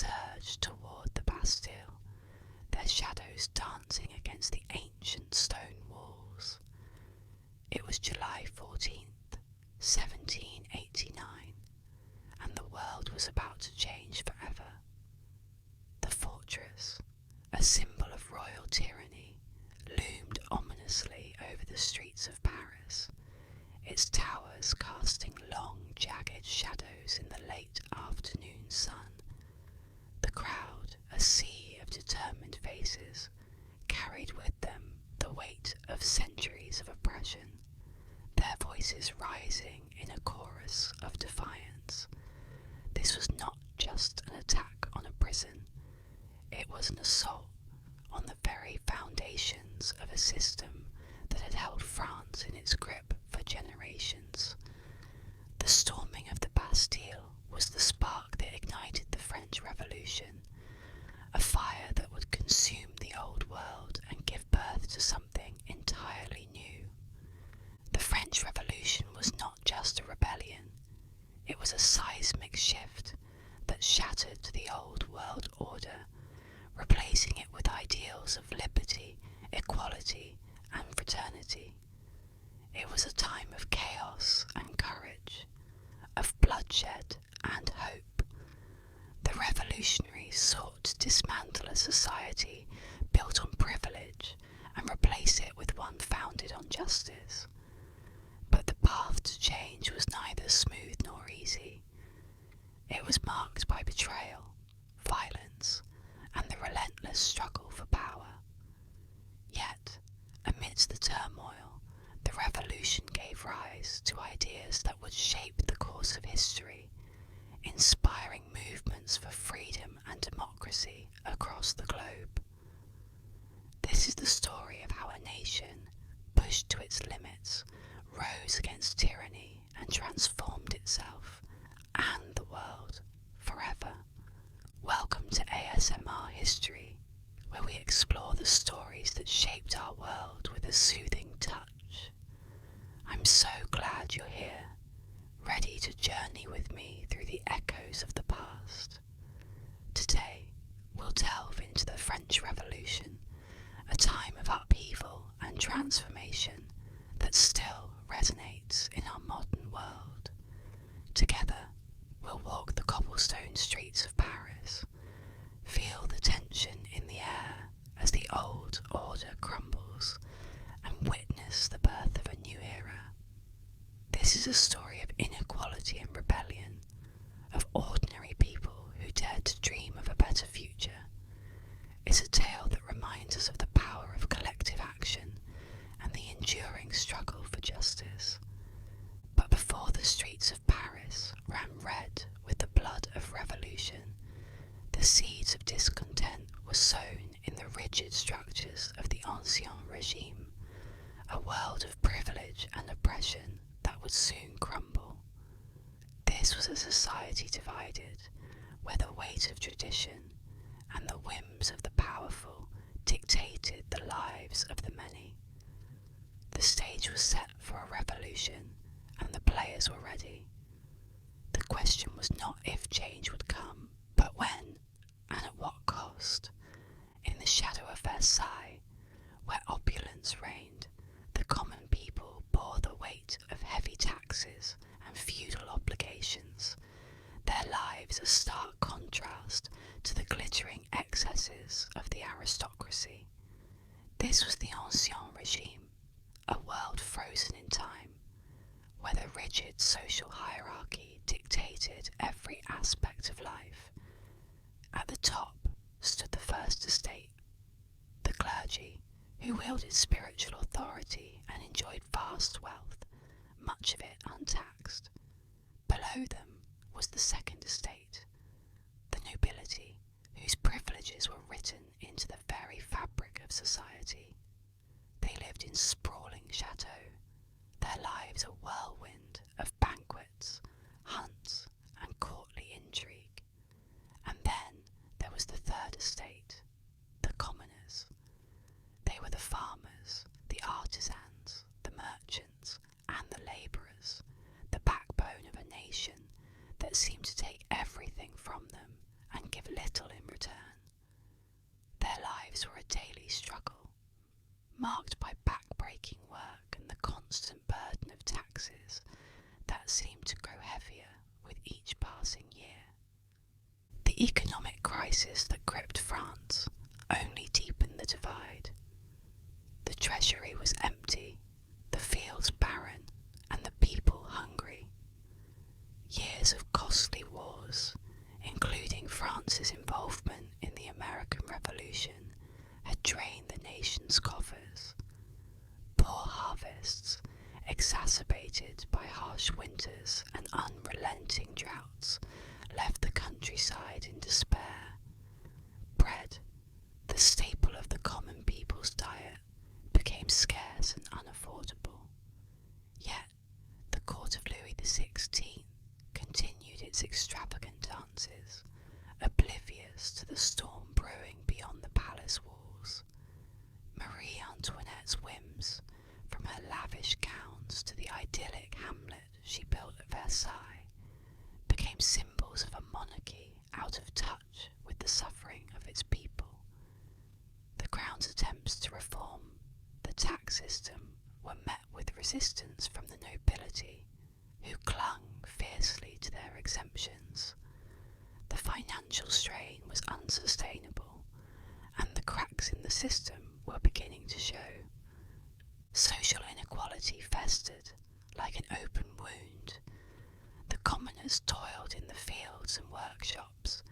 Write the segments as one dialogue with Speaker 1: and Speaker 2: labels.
Speaker 1: surged toward the Bastille, their shadows dancing against the ancient stone walls. It was July 14th, 1789, and the world was about to change forever. The fortress, a symbol of royal tyranny, loomed ominously over the streets of Paris, its towers casting long, jagged shadows in the late afternoon sun. The crowd, a sea of determined faces, carried with them the weight of centuries of oppression, their voices rising in a chorus of defiance. This was not just an attack on a prison, it was an assault on the very foundations of a system that had held France in its grip for generations. The storming of the Bastille was the spark that ignited the French Revolution, a fire that would consume the old world and give birth to something entirely new. The French Revolution was not just a rebellion, it was a seismic shift that shattered the old world order, replacing it with ideals of liberty, equality, and fraternity. It was a time of chaos and courage, of bloodshed and hope. The revolutionaries sought to dismantle a society built on privilege and replace it with one founded on justice. But the path to change was neither smooth nor easy. It was marked by betrayal, violence, and the relentless struggle for power. Yet, amidst the turmoil, the revolution gave rise to ideas that would shape the course of history, inspiring movements for freedom and democracy across the globe. This is the story of how a nation, pushed to its limits, rose against tyranny and transformed itself and the world forever. Welcome to ASMR History, where we explore the stories that shaped our world with a soothing touch. I'm so glad you're here, ready to journey with me through the echoes of the past. Today, we'll delve into the French Revolution, a time of upheaval and transformation that still resonates in our modern world. Together, we'll walk the cobblestone streets of Paris, feel the tension in the air as the old order crumbles, and witness the birth of a new era. This is a story of inequality and rebellion, of ordinary people who dared to dream of a better future. It's a tale that reminds us of the power of collective action and the enduring struggle for justice. But before the streets of Paris ran red with the blood of revolution, the seeds of discontent were sown in the rigid structures of the Ancien Regime, a world of privilege and oppression that would soon crumble. This was a society divided, where the weight of tradition and the whims of the powerful dictated the lives of the many. The stage was set for a revolution, and the players were ready. The question was not if change would come, but when, and at what cost. In the shadow of Versailles, where opulence reigned, the common people bore the weight of heavy taxes and feudal obligations, their lives a stark contrast to the glittering excesses of the aristocracy. This was the Ancien Regime, a world frozen in time, where the rigid social hierarchy dictated every aspect of life. At the top stood the First Estate, the clergy, who wielded spiritual authority and enjoyed vast wealth, much of it untaxed. Below them was the Second Estate, the nobility, whose privileges were written into the very fabric of society. They lived in sprawling chateaux, their lives a whirlwind of banquets, hunts, and courtly intrigue. And then there was the Third Estate, the commoners. They were the farmers, the artisans, the merchants, and the labourers, the backbone of a nation that seemed to take everything from them and give little lives were a daily struggle, marked by back-breaking work and the constant burden of taxes that seemed to grow heavier with each passing year. The economic crisis that gripped France only deepened the divide. The treasury was empty, the fields barren, and the people hungry. Years of costly wars, including France's involvement in the American Revolution, had drained the nation's coffers. Poor harvests, exacerbated by harsh winters and unrelenting droughts, left the countryside in despair. Bread, the staple of the common people's diet, became scarce and unaffordable. Yet the court of Louis XVI continued its extravagant dances, oblivious to the storm brewing beyond the palace walls. Marie Antoinette's whims, from her lavish gowns to the idyllic hamlet she built at Versailles, became symbols of a monarchy out of touch with the suffering of its people. The Crown's attempts to reform the tax system were met with resistance from the nobility, who clung fiercely to their exemptions. The financial strain was unsustainable, and the cracks in the system were beginning to show. Social inequality festered like an open wound. The commoners toiled in the fields and workshops,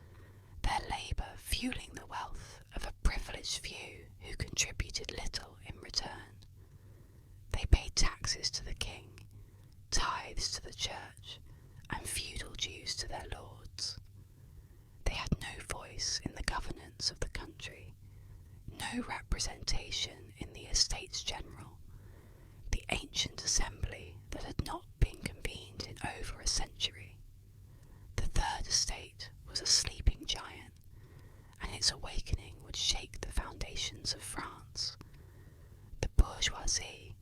Speaker 1: their labour fueling the wealth of a privileged few who contributed little in return. They paid taxes to the king, tithes to the church, and feudal dues to their lords. They had no voice in the governance of the country, no representation in the Estates General, the ancient assembly that had not been convened in over a century. The Third Estate was a sleeping giant, and its awakening would shake the foundations of France. The bourgeoisie,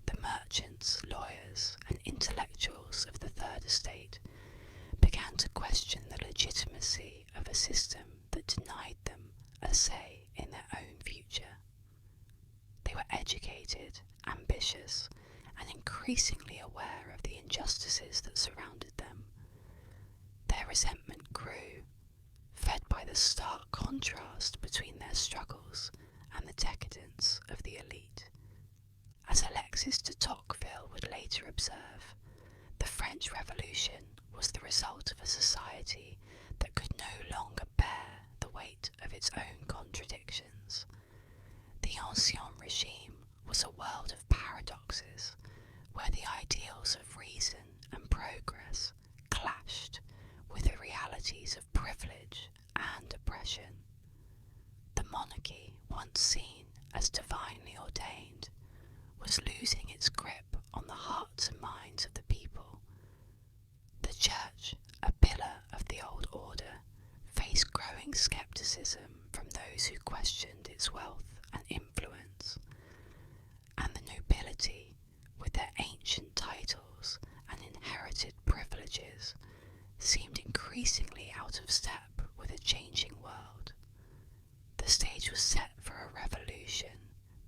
Speaker 1: the merchants, lawyers, and intellectuals of the Third Estate began to question the legitimacy of a system that denied them a say in their own future. They were educated, ambitious, and increasingly aware of the injustices that surrounded them. Their resentment grew, fed by the stark contrast between their struggles and the decadence of the elite. As Alexis de Tocqueville would later observe, the French Revolution was the result of a society that could no longer bear the weight of its own contradictions. The Ancien Regime was a world of paradoxes, where the ideals of reason and progress clashed with the realities of privilege and oppression. The monarchy, once seen as divinely ordained, was losing its grip on the hearts and minds of the people. The church, a pillar of the old order, faced growing skepticism from those who questioned its wealth and influence, and the nobility, with their ancient titles and inherited privileges, seemed increasingly out of step with a changing world. The stage was set for a revolution,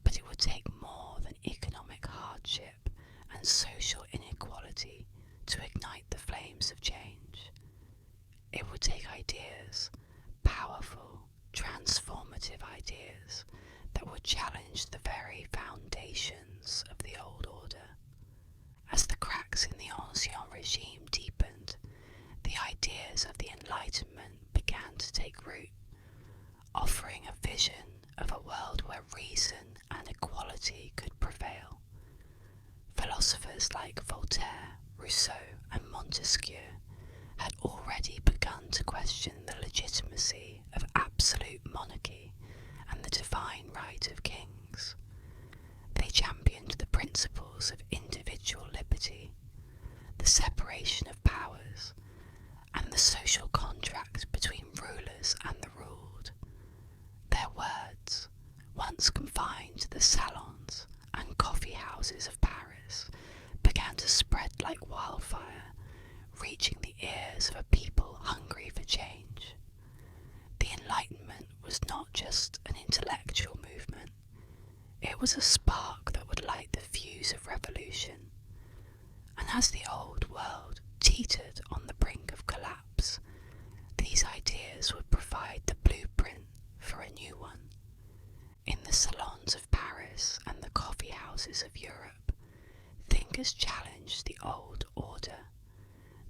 Speaker 1: but it would take more than economic hardship and social inequality to ignite the flames of change. It would take ideas, powerful, transformative ideas, that would challenge the very foundations of the old order. As the cracks in the Ancien Regime deepened, the ideas of the Enlightenment began to take root, offering a vision of a world where reason and equality could prevail. Philosophers like Voltaire, Rousseau, and Montesquieu had already begun to question the legitimacy of absolute monarchy and the divine right of kings. They championed the principles of individual liberty, the separation of powers, and the social contract between rulers and the ruled. Their words, once confined to the salons and coffee houses of Paris, began to spread like wildfire, reaching the ears of a people hungry for change. The Enlightenment was not just an intellectual intellectual movement. It was a spark that would light the fuse of revolution. And as the old world teetered on the brink of collapse, these ideas would provide the blueprint for a new one. In the salons of Paris and the coffee houses of Europe, thinkers challenged the old order,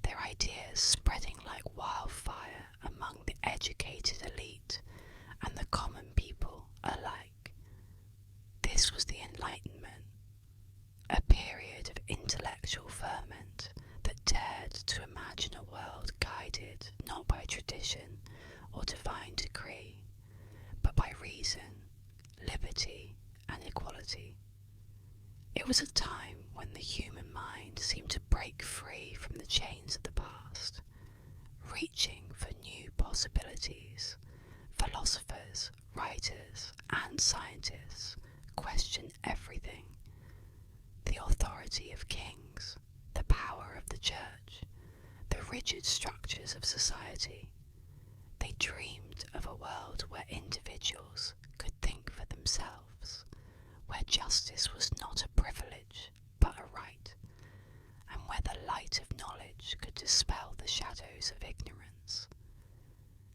Speaker 1: their ideas spreading like wildfire among the educated elite and the common people alike. This was the Enlightenment, a period of intellectual ferment that dared to imagine a world guided not by tradition or divine decree, but by reason, liberty, and equality. It was a time when the human mind seemed to break free from the chains of the past, reaching for new possibilities. Philosophers, writers, and scientists questioned everything: the authority of kings, the power of the church, the rigid structures of society. They dreamed of a world where individuals could think for themselves, where justice was not a privilege but a right, and where the light of knowledge could dispel the shadows of ignorance.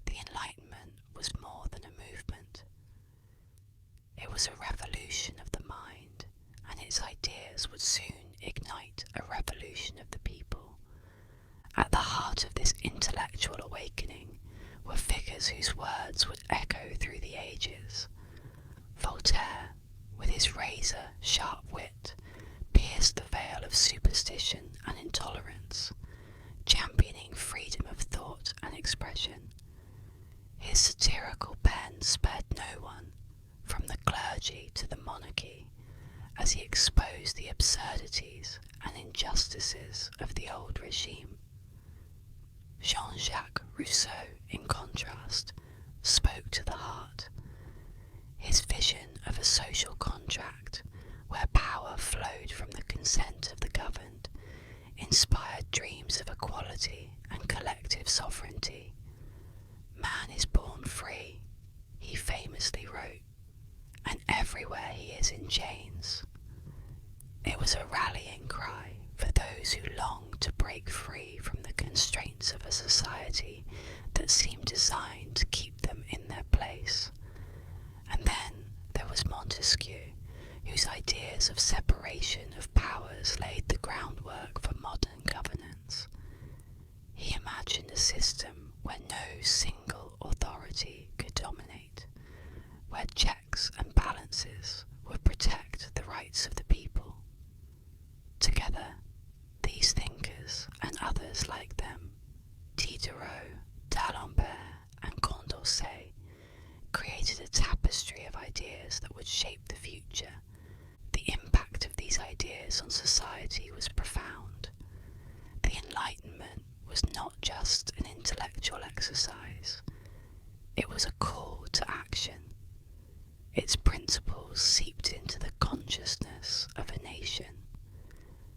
Speaker 1: The Enlightenment was more than a movement. It was a revolution of the mind, and its ideas would soon ignite a revolution of the people. At the heart of this intellectual awakening were figures whose words would echo through the ages. Voltaire, with his razor-sharp wit, pierced the veil of superstition and intolerance, championing freedom of thought and expression. His satirical pen spared no one, from the clergy to the monarchy, as he exposed the absurdities and injustices of the old regime. Jean-Jacques Rousseau, in contrast, spoke to the heart. His vision of a social contract where power flowed from the consent of the governed inspired dreams of equality and collective sovereignty. Man is born free, he famously wrote, and everywhere he is in chains. It was a rallying cry for those who longed to break free from the constraints of a society that seemed designed to keep them in their place. And then there was Montesquieu, whose ideas of separation of powers laid the groundwork for modern governance. He imagined a system where no single authority could dominate, where checks and balances would protect the rights of the people. Together, these thinkers and others like them, Diderot, D'Alembert, and Condorcet, created a tapestry of ideas that would shape the future. The impact of these ideas on society was profound. The Enlightenment was not just an intellectual exercise, it was a call to action. Its principles seeped into the consciousness of a nation,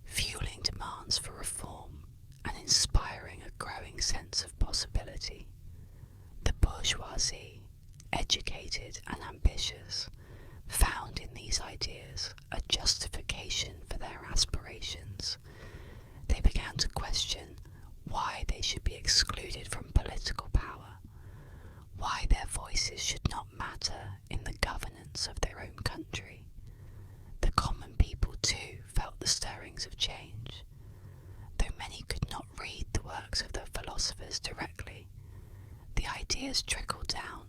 Speaker 1: fueling demands for reform and inspiring a growing sense of possibility. The bourgeoisie, educated and ambitious, found in these ideas a justification for their aspirations. They began to question why they should be excluded from political power, why their voices should not matter in the governance of their own country. The common people too felt the stirrings of change. Though many could not read the works of the philosophers directly, the ideas trickled down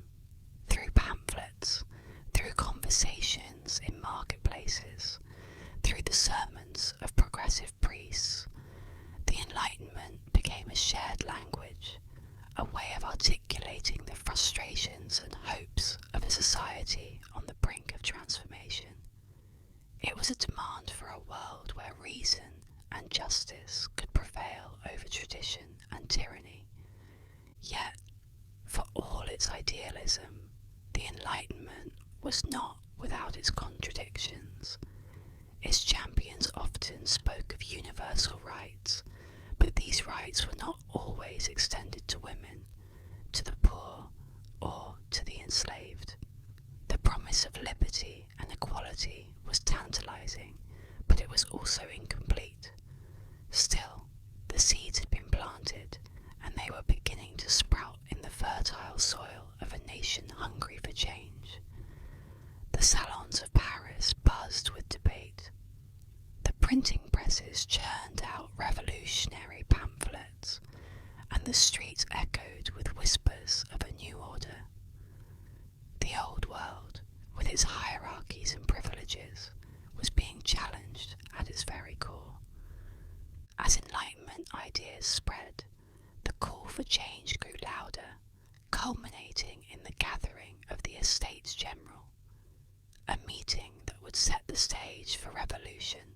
Speaker 1: through pamphlets, through conversations in marketplaces, through the sermons of progressive priests. The Enlightenment became a shared language, a way of articulating the frustrations and hopes of a society on the brink of transformation. It was a demand for a world where reason and justice could prevail over tradition and tyranny. Yet, for all its idealism, the Enlightenment was not without its contradictions. Its champions often spoke of universal rights, but these rights were not always extended to women, to the poor, or to the enslaved. The promise promise of liberty and equality was tantalizing, but it was also incomplete. Still, the seeds had been planted, and they were beginning to sprout in the fertile soil of a nation hungry for change. The salons of Paris buzzed with debate. The printing presses churned out revolutionary pamphlets, and the streets echoed with whispers of a new order. The old world, with its hierarchies and privileges, was being challenged at its very core. As Enlightenment ideas spread, the call for change grew louder, culminating in the gathering of the Estates General, a meeting that would set the stage for revolution.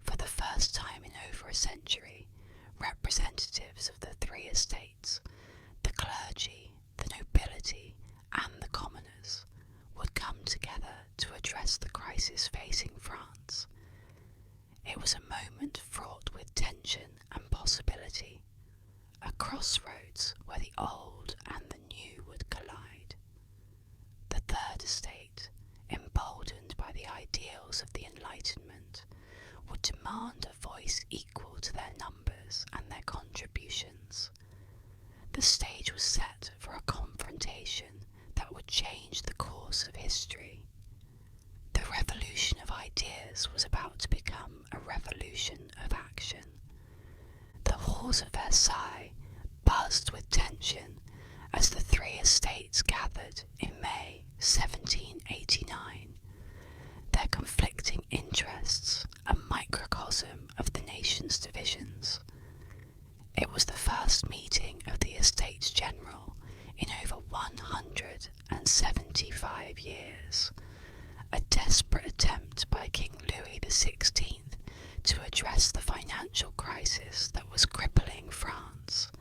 Speaker 1: For the first time in over a century, representatives of the three estates, the clergy, the nobility, and the commoners, would come together to address the crisis facing France. It was a moment fraught with tension and possibility, a crossroads where the old and the new would collide. The Third Estate, emboldened by the ideals of the Enlightenment, would demand a voice equal to their numbers and their contributions. The stage was set for a confrontation that would change the course of history. The revolution of ideas was about to become a revolution of action. The halls of Versailles buzzed with tension as the three estates gathered in May 1789. Their conflicting interests, a microcosm of the nation's divisions. It was the first meeting of the Estates General in over 175 years, a desperate attempt by King Louis XVI to address the financial crisis that was crippling France.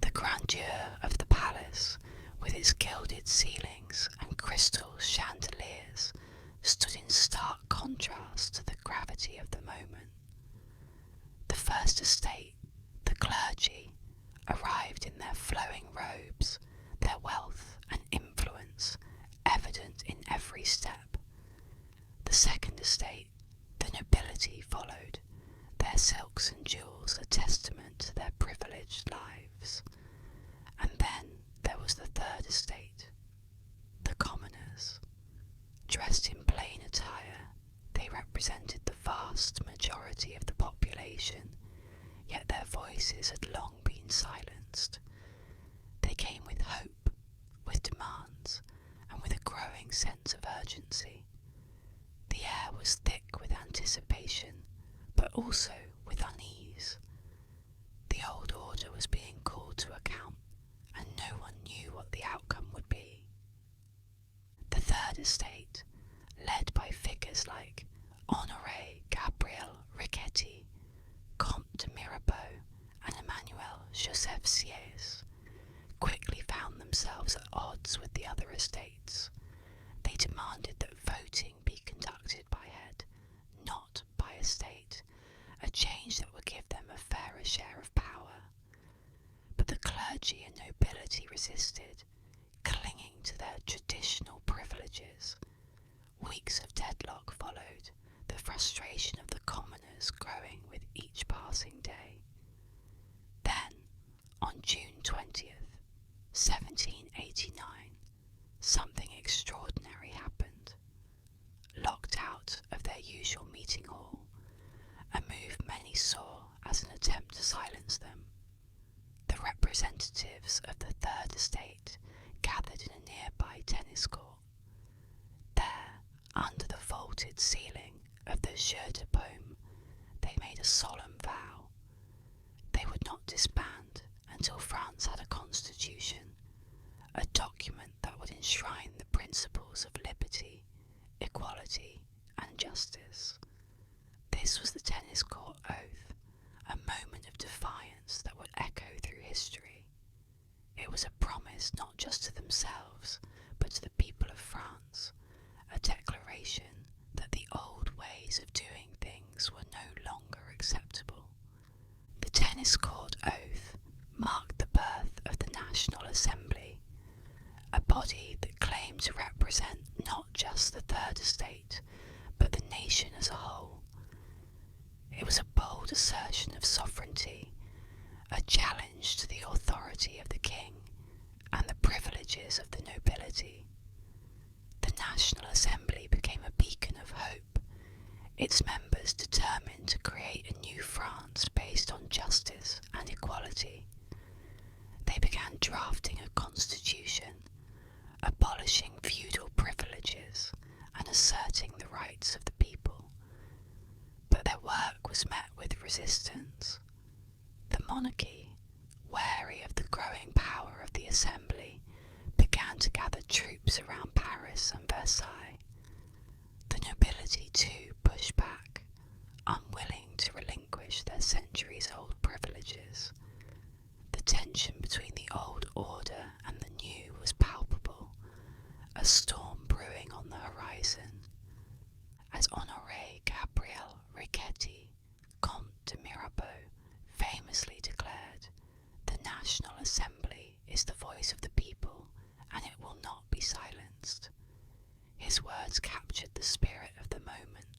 Speaker 1: The grandeur of the palace, with its gilded ceilings and crystal chandeliers, stood in stark contrast to the gravity of the moment. The First Estate, the clergy, arrived in their flowing robes, their wealth and influence evident in every step. The Second Estate, the nobility, followed, their silks and jewels a testament to their privileged lives. And then there was the Third Estate, the commoners. Dressed in plain attire, they represented the vast majority of the population, yet their voices had long been silenced. They came with hope, with demands, and with a growing sense of urgency. The air was thick with anticipation, but also with unease. The old order was being called to account, and no one knew what the outcome would be. The Third Estate, led by figures like Honoré Gabriel Riquetti, Comte de Mirabeau, and Emmanuel Joseph Sieyès, quickly found themselves at odds with the other estates. They demanded that voting be conducted by head, not by estate, a change that would give them a fairer share of power. But the clergy and nobility resisted, clinging to their traditional privileges. Weeks of deadlock followed, the frustration of the commoners growing with each passing day. Then, on June 20th, 1789, something extraordinary happened. Locked out of their usual meeting hall, a move many saw as an attempt to silence them. The representatives of the Third Estate gathered in a nearby tennis court. There, under the vaulted ceiling of the Jeu de Paume, they made a solemn vow. They would not disband until France had a constitution, a document that would enshrine the principles of liberty, equality, and justice. This was the tennis court oath, a moment of defiance that would echo through history. It was a promise not just to themselves, but to the people of France, a declaration that the old ways of doing things were no longer acceptable. The tennis court oath marked the birth of the National Assembly, a body that claimed to represent not just the Third Estate, but the nation as a whole. It was a bold assertion of sovereignty, a challenge to the authority of the king and the privileges of the nobility. The National Assembly became a beacon of hope, its members determined to create a new France based on justice and equality. They began drafting a constitution, abolishing feudal privileges and asserting the rights of the people. But their work was met with resistance. The monarchy, wary of the growing power of the Assembly, began to gather troops around Paris and Versailles. The nobility too pushed back, unwilling to relinquish their centuries-old privileges. The tension between the old order and the new was palpable, a storm brewing on the horizon. As Honoré Gabriel Riquetti, Comte de Mirabeau, famously declared, "The National Assembly is the voice of the people, and it will not be silenced." His words captured the spirit of the moment,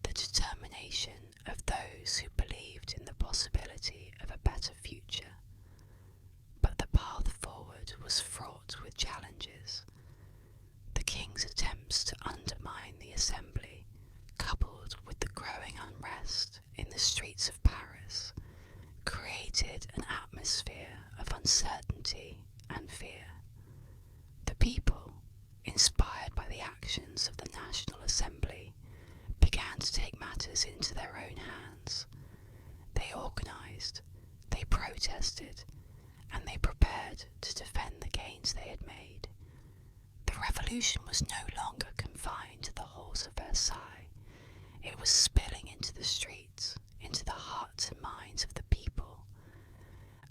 Speaker 1: the determination of those who believed in the possibility of a better future. But the path forward was fraught with challenges. The king's attempts to undermine the Assembly, coupled with the growing unrest in the streets of Paris, created an atmosphere of uncertainty and fear. The people, inspired by the actions of the National Assembly, began to take matters into their own hands. They organised, they protested, and they prepared to defend the gains they had made. The revolution was no longer confined to the halls of Versailles. It was spilling into the streets, into the hearts and minds of the people.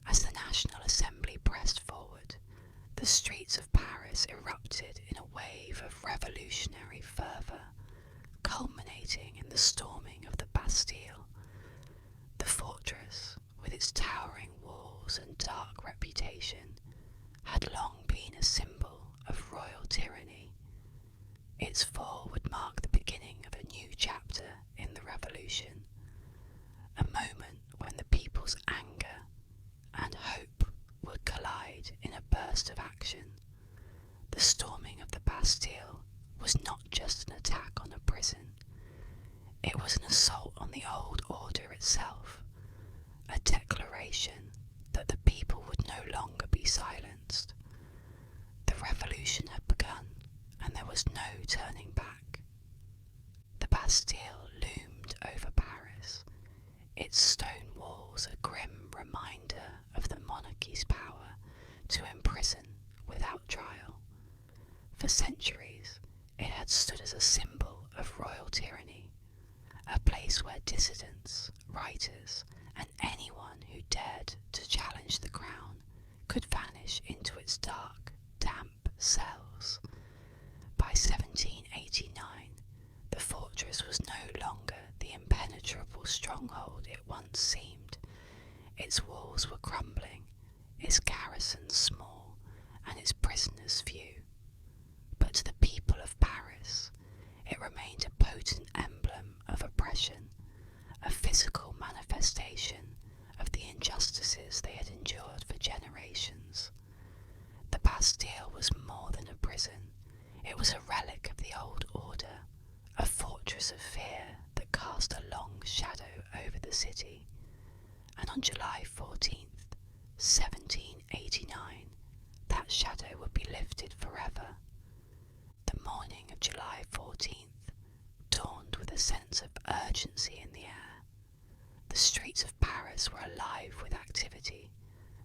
Speaker 1: As the National Assembly pressed forward, the streets of Paris erupted in a wave of revolutionary fervour, culminating in the storming of the Bastille. The fortress, with its towering walls and dark reputation, had long been a symbol of royal tyranny. Its fall would mark the beginning of a new chapter in the revolution, a moment when the people's anger and hope would collide in a burst of action. The storming of the Bastille was not just an attack on a prison, it was an assault on the old order itself, a declaration that the people would no longer be silenced. The revolution had begun, and there was no turning back. The Bastille loomed over Paris, its stone walls a grim reminder of the monarchy's power to imprison without trial. For centuries, it had stood as a symbol of royal tyranny, a place where dissidents, writers, and anyone who dared to challenge the crown could vanish into its dark, damp cells. By 1789, the fortress was no longer the impenetrable stronghold it once seemed. Its walls were crumbling, its garrison small, and its prisoners few. But to the people of Paris, it remained a potent emblem of oppression, a physical manifestation of the injustices they had endured for generations. The Bastille was more than a prison. It was a relic of the old order, a fortress of fear that cast a long shadow over the city. And on July 14th, 1789, that shadow would be lifted forever. The morning of July 14th dawned with a sense of urgency in the air. The streets of Paris were alive with activity,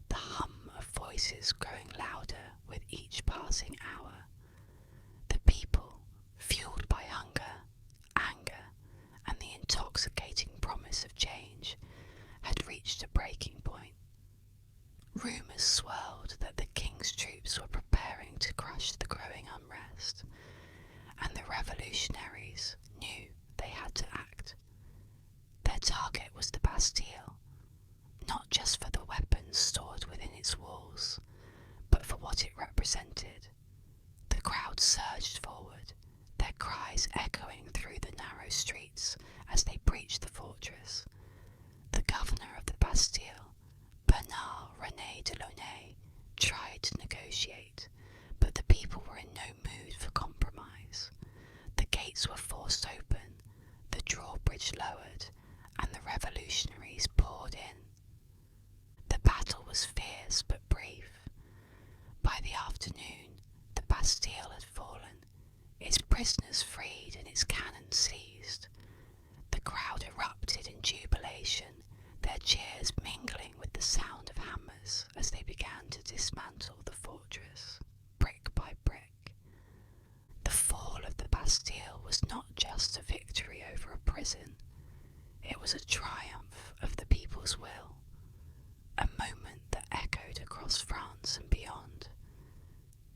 Speaker 1: the hum of voices growing louder with each passing hour. The people, fueled by hunger, anger, and the intoxicating promise of change, had reached a breaking point. Rumours swirled that the king's troops were preparing to crush the growing unrest, and the revolutionaries knew they had to act. Their target was the Bastille, not just for the weapons stored within its walls, but for what it represented. The crowd crowd surged forward, their cries echoing through the narrow streets as they breached the fortress. The governor of the Bastille, Bernard René Delaunay, tried to negotiate, but the people were in no mood for compromise. The gates were forced open, the drawbridge lowered, and the revolutionaries poured in. The battle was fierce but brief. By the afternoon, the Bastille had fallen, its prisoners freed and its cannon seized. The crowd erupted in jubilation, their cheers mingling with the sound of hammers as they began to dismantle the fortress, brick by brick. The fall of the Bastille was not just a victory over a prison, it was a triumph of the people's will, a moment that echoed across France and beyond.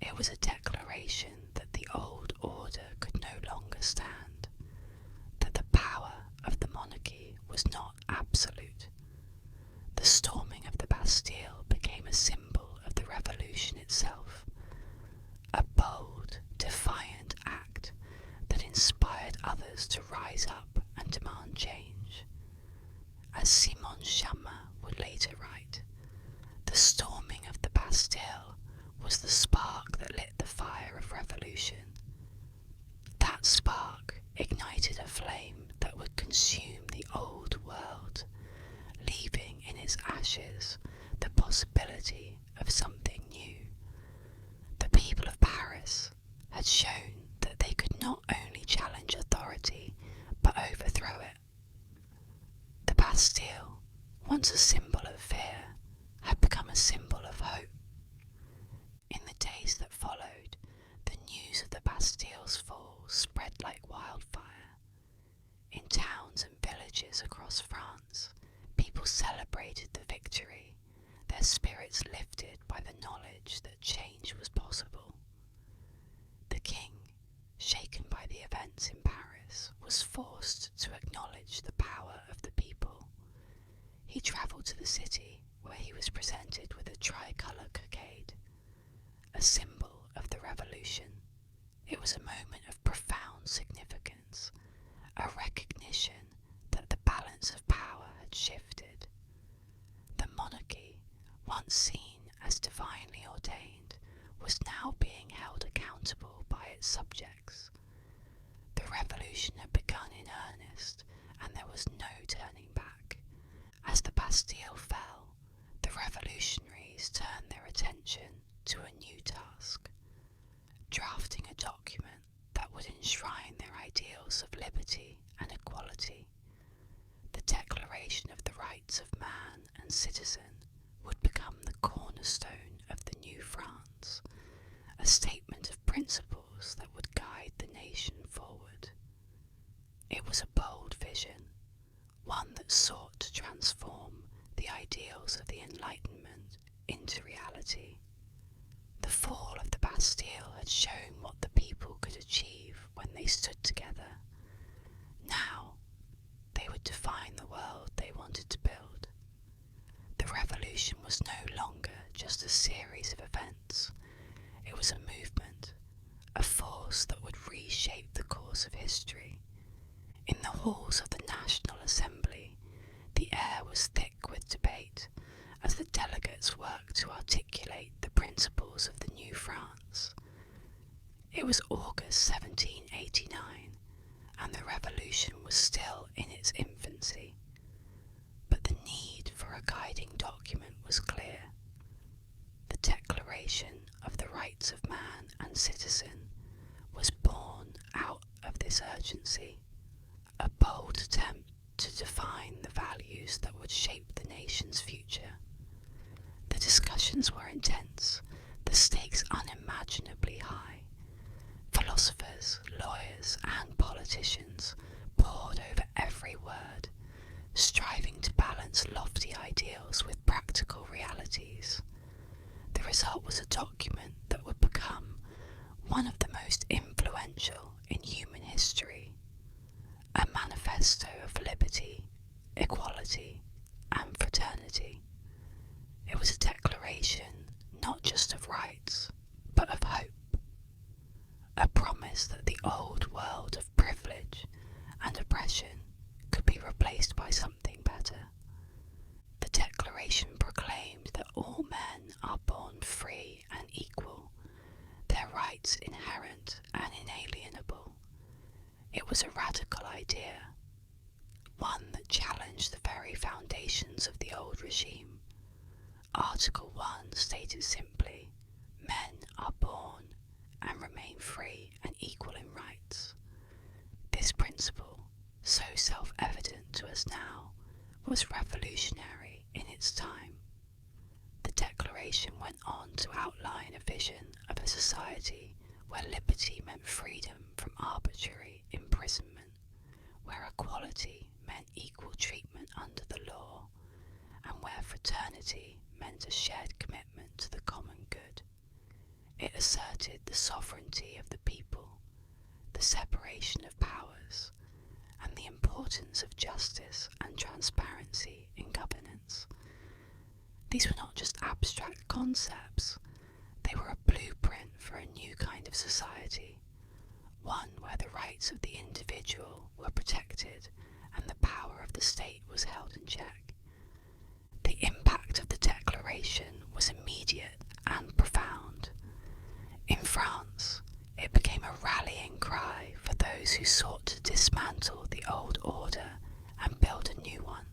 Speaker 1: It was a declaration that the old order could no longer stand, that the power of the monarchy was not absolute. The storming of the Bastille became a symbol of the revolution itself, a bold, defiant act that inspired others to rise up and demand change. As Simon Chamma would later write, the storming of the Bastille was the spark that lit the fire of revolution. That spark ignited a flame that would consume the old world, leaving in its ashes the possibility of something new. The people of Paris had shown that they could not only challenge authority, but overthrow it. The Bastille, once a symbol of fear, had become a symbol of hope. In the days that followed, the news of the Bastille's fall spread like wildfire. In towns and villages across France, people celebrated the victory, their spirits lifted by the knowledge that change was possible. The king, shaken by the events in Paris, was forced to acknowledge the power of the people. He travelled to the city, where he was presented with a tricolour cockade, a symbol of the revolution. It was a moment of profound significance, a recognition that the balance of power had shifted. The monarchy, once seen as divinely ordained, was now being held accountable by its subjects. The revolution had begun in earnest, and there was no turning back. As the Bastille fell, the revolutionaries turned their attention to a new task, drafting a document that would enshrine their ideals of liberty and equality. The Declaration of the Rights of Man and Citizen would become the cornerstone of the new France, a statement of principles that would guide the nation forward. It was a bold vision, one that sought to transform the ideals of the Enlightenment into reality. The fall of the Bastille had shown what the people could achieve when they stood together. Now, they would define the world they wanted to build. The revolution was no longer just a series of events. It was a movement, a force that would reshape the course of history. In the halls of the National Assembly, the air was thick with debate as the delegates worked to articulate the principles of the new France. It was August 1789, and the revolution was still in its infancy. But the need for a guiding document was clear. The Declaration of the Rights of Man and Citizen was born out of this urgency, a bold attempt to define the values that would shape the nation's future. The discussions were intense, the stakes unimaginably high. Philosophers, lawyers, and politicians pored over every word, striving to balance lofty ideals with practical realities. The result was a document that would become one of the most influential in human history, a manifesto of liberty, equality, and fraternity. It was a declaration not just of rights, but of hope. promise that the old world of privilege and oppression could be replaced by something better. The Declaration proclaimed that all men are born free and equal, their rights inherent and inalienable. It was a radical idea, one that challenged the very foundations of the old regime. Article 1 stated simply, men are born and remain free and equal in rights. This principle, so self-evident to us now, was revolutionary in its time. The Declaration went on to outline a vision of a society where liberty meant freedom from arbitrary imprisonment, where equality meant equal treatment under the law, and where fraternity meant a shared commitment to the common good. It asserted the sovereignty of the people, the separation of powers, and the importance of justice and transparency in governance. These were not just abstract concepts, they were a blueprint for a new kind of society, one where the rights of the individual were protected and the power of the state was held in check. The impact of the Declaration was immediate and profound. In France, it became a rallying cry for those who sought to dismantle the old order and build a new one.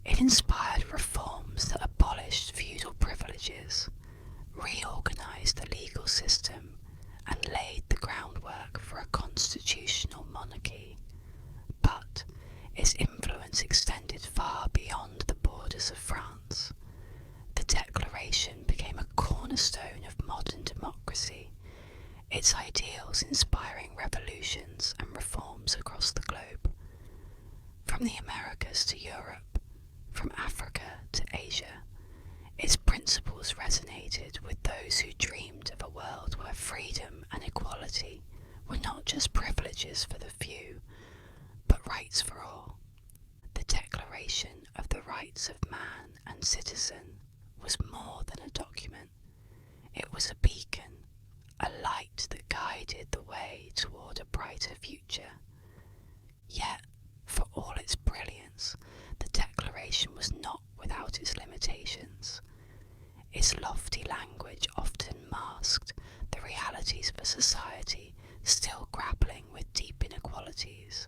Speaker 1: It inspired reforms that abolished feudal privileges, reorganised the legal system, and laid the groundwork for a constitutional monarchy. But its influence extended far beyond the borders of France. The Declaration became a cornerstone of modern democracy, its ideals inspiring revolutions and reforms across the globe. From the Americas to Europe, from Africa to Asia, its principles resonated with those who dreamed of a world where freedom and equality were not just privileges for the few, but rights for all. The Declaration of the Rights of Man and Citizen was more than a document. It was a beacon, a light that guided the way toward a brighter future. Yet, for all its brilliance, the Declaration was not without its limitations. Its lofty language often masked the realities of a society still grappling with deep inequalities.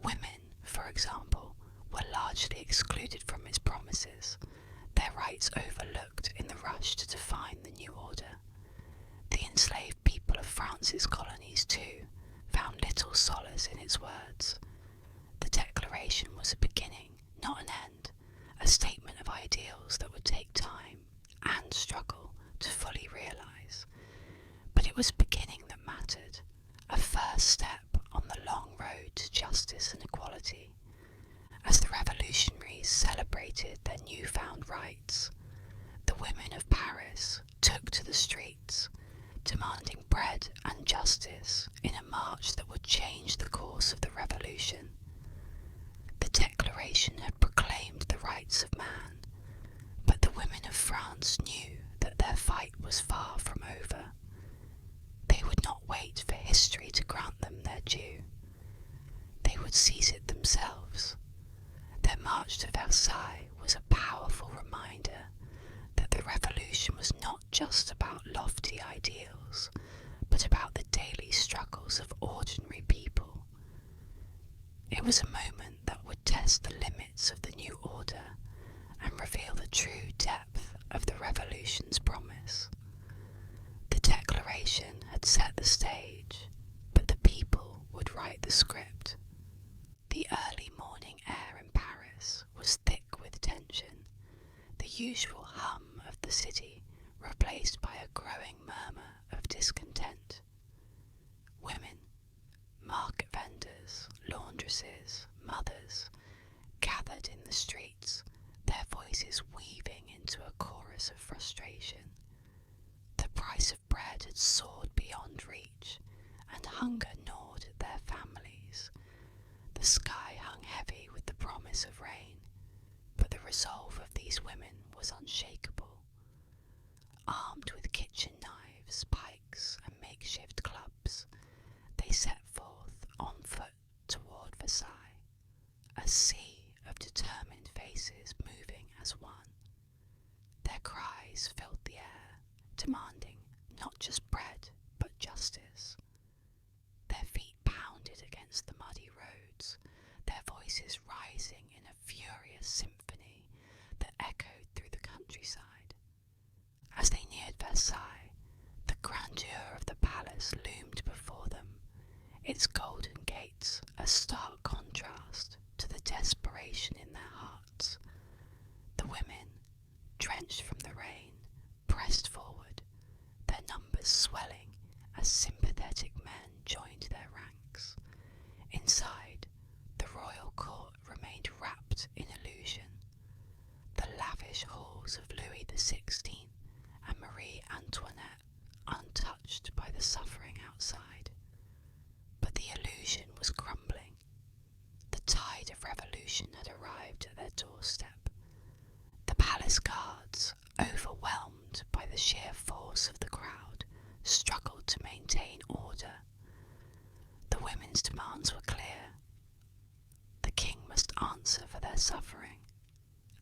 Speaker 1: Women, for example, were largely excluded from its promises, their rights overlooked in the rush to define the new order. The enslaved people of France's colonies, too, found little solace in its words. The Declaration was a beginning, not an end, a statement of ideals that would take time and struggle to fully realise. But it was beginning that mattered, a first step on the long road to justice and equality. As the revolutionaries celebrated their newfound rights, the women of Paris took to the streets, demanding bread and justice in a march that would change the course of the revolution. The Declaration had proclaimed the rights of man, but the women of France knew that their fight was far from over. They would not wait for history to grant them their due. They would seize it themselves. Their march to Versailles was a powerful reminder that the revolution was not just about lofty ideals, but about the daily struggles of ordinary people. It was a moment that would test the limits of the new order and reveal the true depth of the revolution's promise. The Declaration had set the stage, but the people would write the script. The early morning air in Paris was thick with tension, the usual hum of the city replaced by a growing murmur of discontent. Women, market vendors, laundresses, mothers, gathered in the streets, their voices weaving into a chorus of frustration. The price of bread had soared beyond reach, and hunger gnawed at their families. The sky hung heavy with the promise of rain, but the resolve of these women was unshakable. Armed with kitchen knives, pikes, and makeshift clubs, voices rising in a furious symphony that echoed through the countryside. As they neared Versailles, the grandeur of the palace loomed before them, its golden gates a stark contrast to the desperation in their hearts. The women, drenched from the rain, pressed forward, their numbers swelling as sympathetic men joined their ranks. Inside, the royal court remained wrapped in illusion. The lavish halls of Louis XVI and Marie Antoinette untouched by the suffering outside. But the illusion was crumbling. The tide of revolution had arrived at their doorstep. The palace guards, overwhelmed by the sheer force of the crowd, struggled to maintain order. The women's demands were clear. The king must answer for their suffering.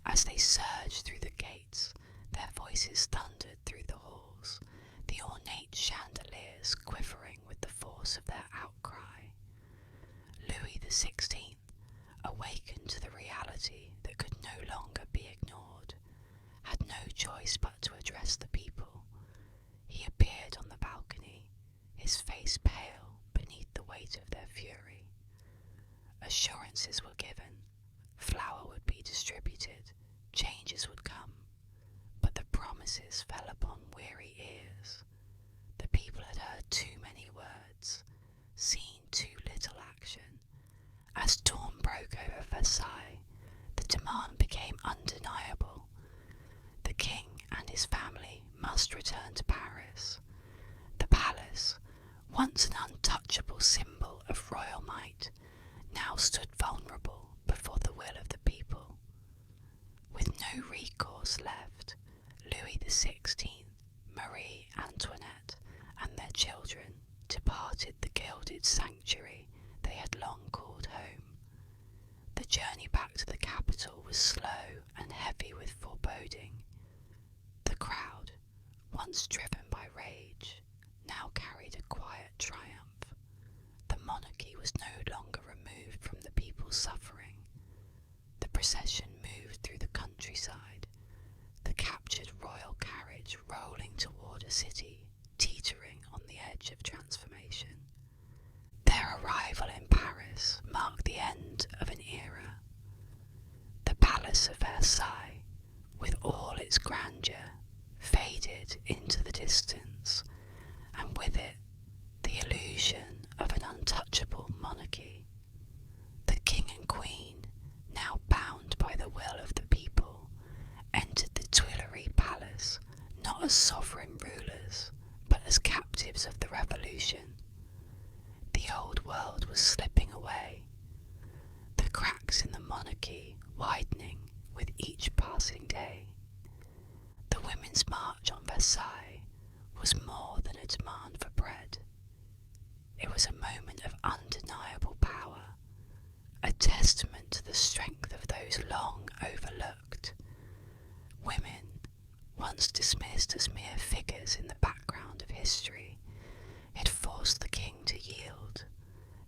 Speaker 1: As they surged through the gates, their voices thundered through the halls, the ornate chandeliers quivering with the force of their outcry. Louis XVI, awakened to the reality that could no longer be ignored, had no choice but to address the people. He appeared on the balcony, his face pale beneath the weight of their fury. Assurances were given, flour would be distributed, changes would come, but the promises fell upon weary ears. The people had heard too many words, seen too little action. As dawn broke over Versailles, the demand became undeniable. The king and his family must return to Paris. The palace, once an untouchable symbol of royal might, now stood vulnerable before the will of the people. With no recourse left, Louis XVI, Marie Antoinette, and their children departed the gilded sanctuary they had long called home. The journey back to the capital was slow and heavy with foreboding. The crowd, once driven by rage, now carried a quiet triumph. The monarchy was no longer removed from the people's suffering. The procession moved through the countryside, the captured royal carriage rolling toward a city teetering on the edge of transformation. Their arrival in Paris marked the end of an era. The Palace of Versailles, with all its grandeur, faded into the distance, and with it the illusion of an untouchable monarchy. The king and queen, now bound by the will of the people, entered the Tuileries Palace not as sovereign rulers, but as captives of the revolution. The old world was slipping away, the cracks in the monarchy widening with each passing day. The Women's March on Versailles was more than a demand for bread. It was a moment of undeniable power, a testament to the strength of those long overlooked. Women, once dismissed as mere figures in the background of history, had forced the king to yield,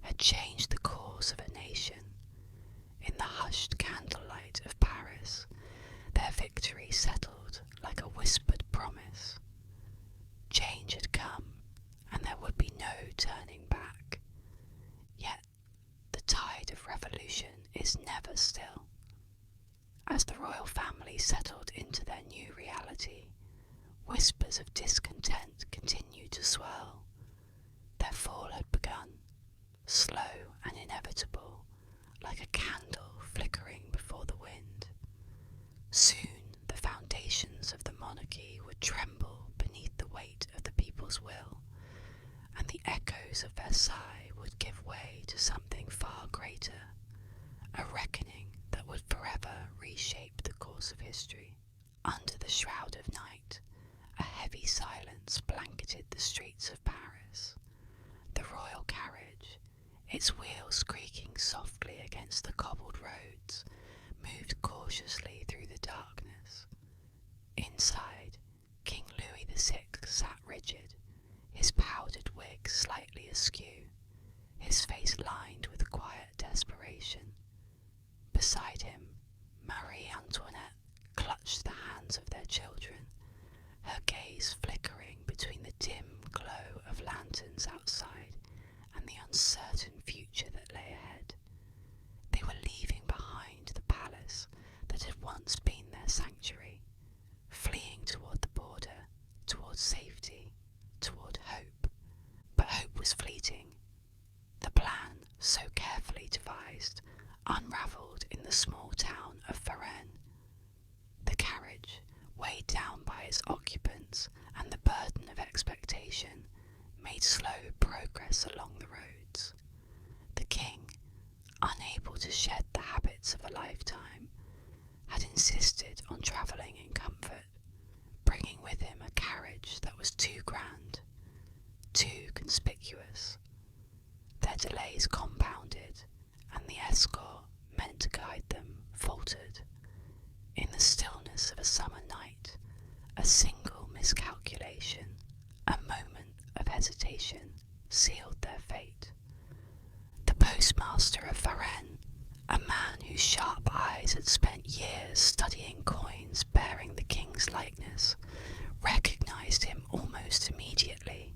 Speaker 1: had changed the course of a nation. In the hushed candlelight of Paris, their victory settled like a whispered promise. Change had come, and there would be no turning back. Yet the tide of revolution is never still. As the royal family settled into their new reality, whispers of discontent continued to swirl. Their fall had begun, slow and inevitable, like a candle flickering before the wind. Soon the foundations of the monarchy would tremble beneath the weight of the people's will, and the echoes of Versailles would give way to something far greater, a reckoning that would forever reshape the course of history. Under the shroud of night, a heavy silence blanketed the streets of Paris. The royal carriage, its wheels creaking softly against the cobbled roads, moved cautiously through the darkness. Inside, King Louis VI sat rigid, his powdered wig slightly askew, his face lined with quiet desperation. children, her gaze flickering between the dim glow of lanterns outside and the uncertain future that lay ahead. They were leaving behind the palace that had once been their sanctuary, fleeing toward the border, toward safety, toward hope. But hope was fleeting. The plan, so carefully devised, unravelled in the small town of Varennes. The carriage, weighed down by its occupants and the burden of expectation, made slow progress along the roads. The king, unable to shed the habits of a lifetime, had insisted on travelling in comfort, bringing with him a carriage that was too grand, too conspicuous. Their delays compounded, and the escort meant to guide them faltered. In the stillness of a summer night, a single miscalculation, a moment of hesitation, sealed their fate. The postmaster of Varennes, a man whose sharp eyes had spent years studying coins bearing the king's likeness, recognised him almost immediately.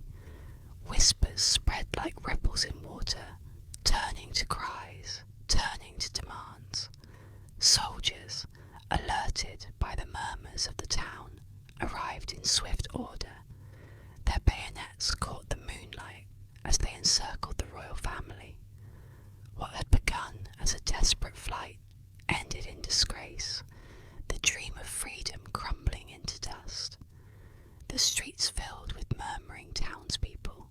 Speaker 1: Whispers spread like ripples in water, turning to cries, turning to demands. Soldiers, alerted by the murmurs of the town, arrived in swift order. Their bayonets caught the moonlight as they encircled the royal family. What had begun as a desperate flight ended in disgrace, the dream of freedom crumbling into dust. The streets filled with murmuring townspeople,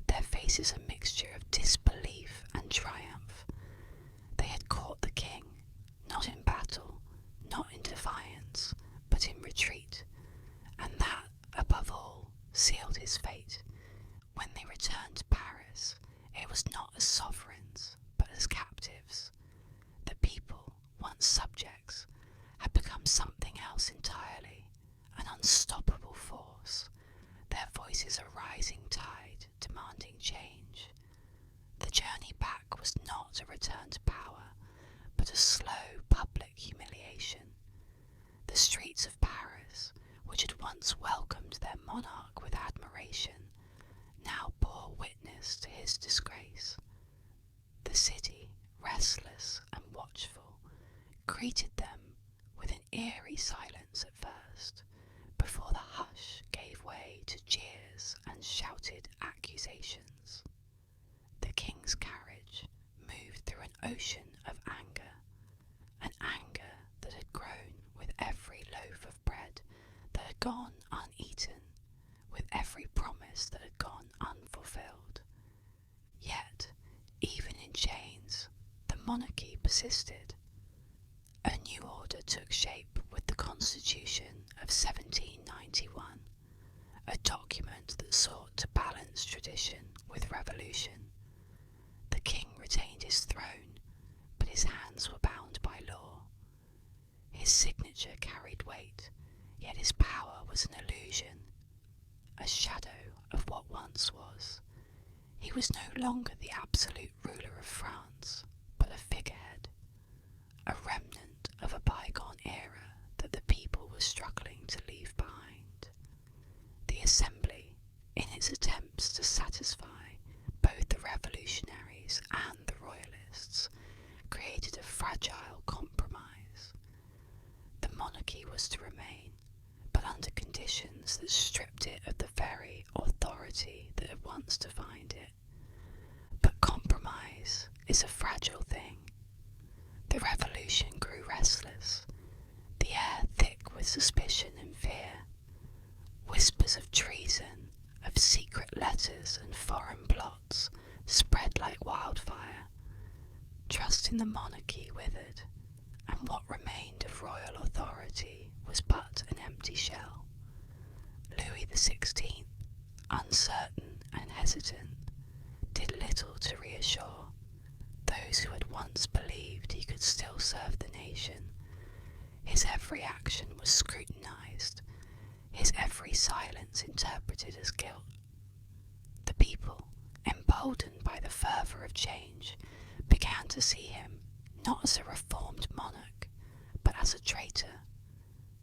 Speaker 1: their faces a mixture of disbelief and triumph. They had caught the king, not in battle, not in defiance, but in retreat, and that, above all, sealed his fate. When they returned to Paris, it was not as sovereigns, but as captives. The people, once subjects, had become something else entirely, an unstoppable force, their voices a rising tide demanding change. The journey back was not a return to power, but a slow public humiliation. The streets of Paris, which had once welcomed their monarch with admiration, now bore witness to his disgrace. The city, restless and watchful, greeted them with an eerie silence at first, before the hush gave way to jeers and shouted accusations. The king's carriage moved through an ocean of anger, an anger that had grown with every loaf of bread that had gone uneaten, with every promise that had gone unfulfilled. Yet, even in chains, the monarchy persisted. A new order took shape with the Constitution of 1791, a document that sought to balance tradition with revolution. The king retained his throne, but his hands were bound by law. His signature carried weight, yet his power was an illusion, a shadow of what once was. He was no longer the absolute ruler of France, but a figurehead, a remnant of a bygone era that the people were struggling to leave behind. The Assembly, in its attempts to satisfy both the revolutionaries and the royalists, created a fragile compromise. The monarchy was to remain, but under conditions that stripped it of the very authority that had once defined it. But compromise is a fragile thing. The revolution grew restless, the air thick with suspicion and fear. Whispers of treason, of secret letters and foreign plots spread like wildfire. Trust in the monarchy withered, and what remained of royal authority was but an empty shell. Louis XVI, uncertain and hesitant, did little to reassure those who had once believed he could still serve the nation. His every action was scrutinised, his every silence interpreted as guilt. The people, emboldened by the fervour of change, began to see him not as a reformed monarch, but as a traitor.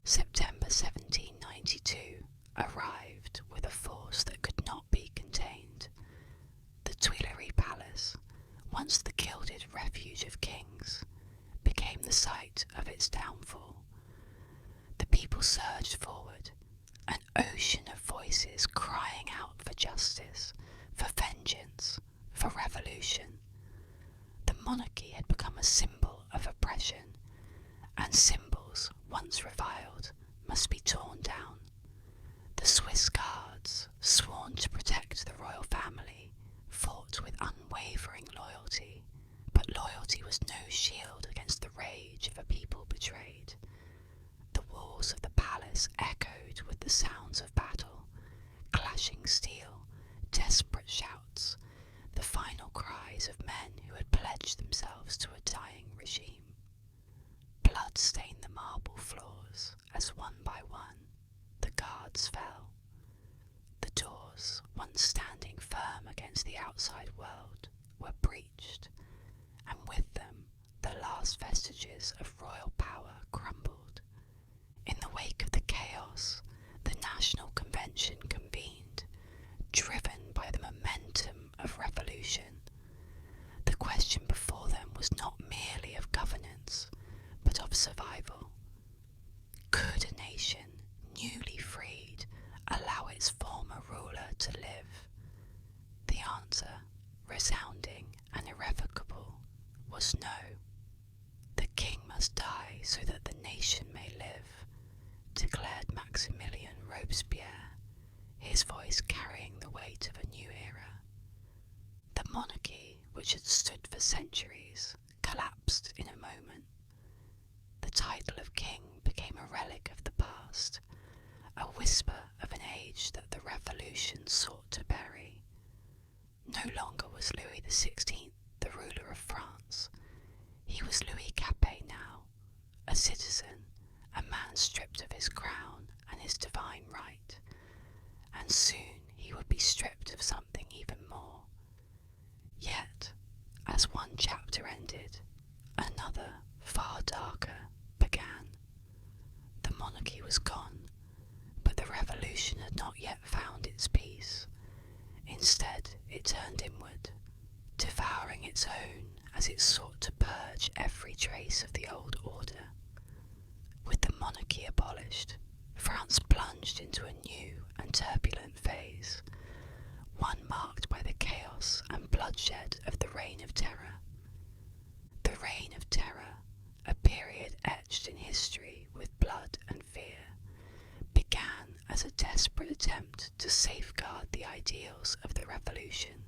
Speaker 1: September 1792 arrived with a force that could not be contained. The Tuileries Palace, once the gilded refuge of kings, became the site of its downfall. The people surged forward, an ocean of voices crying out for justice, for vengeance, for revolution. The monarchy had become a symbol of oppression, and symbols once reviled must be torn down. The Swiss guards, sworn to protect the royal family, fought with unwavering loyalty, but loyalty was no shield against the rage of a people betrayed. The walls of the palace echoed with the sounds of battle, clashing steel, desperate shouts, the final cries of men who had pledged themselves to a dying regime. Blood stained the marble floors as one by one the guards fell. The doors, once standing firm against the outside world, were breached, and with them the last vestiges of royal power crumbled. In the wake of the chaos, the National Convention convened, driven by the momentum of revolution. The question before them was not merely of governance, but of survival. Could a nation, newly freed, allow its former ruler to live? The answer, resounding and irrevocable, was no. The king must die so that the nation may live, declared Maximilian Robespierre, his voice carrying the weight of a new era. The monarchy, which had stood for centuries, collapsed in a moment. The title of king became a relic of the past, a whisper of an age that the revolution sought to bury. No longer was Louis XVI the ruler of France. He was Louis Capet now, a citizen, a man stripped of his crown and his divine right, and soon he would be stripped of something even more. Yet, as one chapter ended, another, far darker, began. The monarchy was gone, but the revolution had not yet found its peace. Instead, it turned inward, devouring its own as it sought to purge every trace of the old order. With the monarchy abolished, France plunged into a new and turbulent phase, one marked by the chaos and bloodshed of the Reign of Terror. The Reign of Terror, a period etched in history with blood and fear, began as a desperate attempt to safeguard the ideals of the revolution.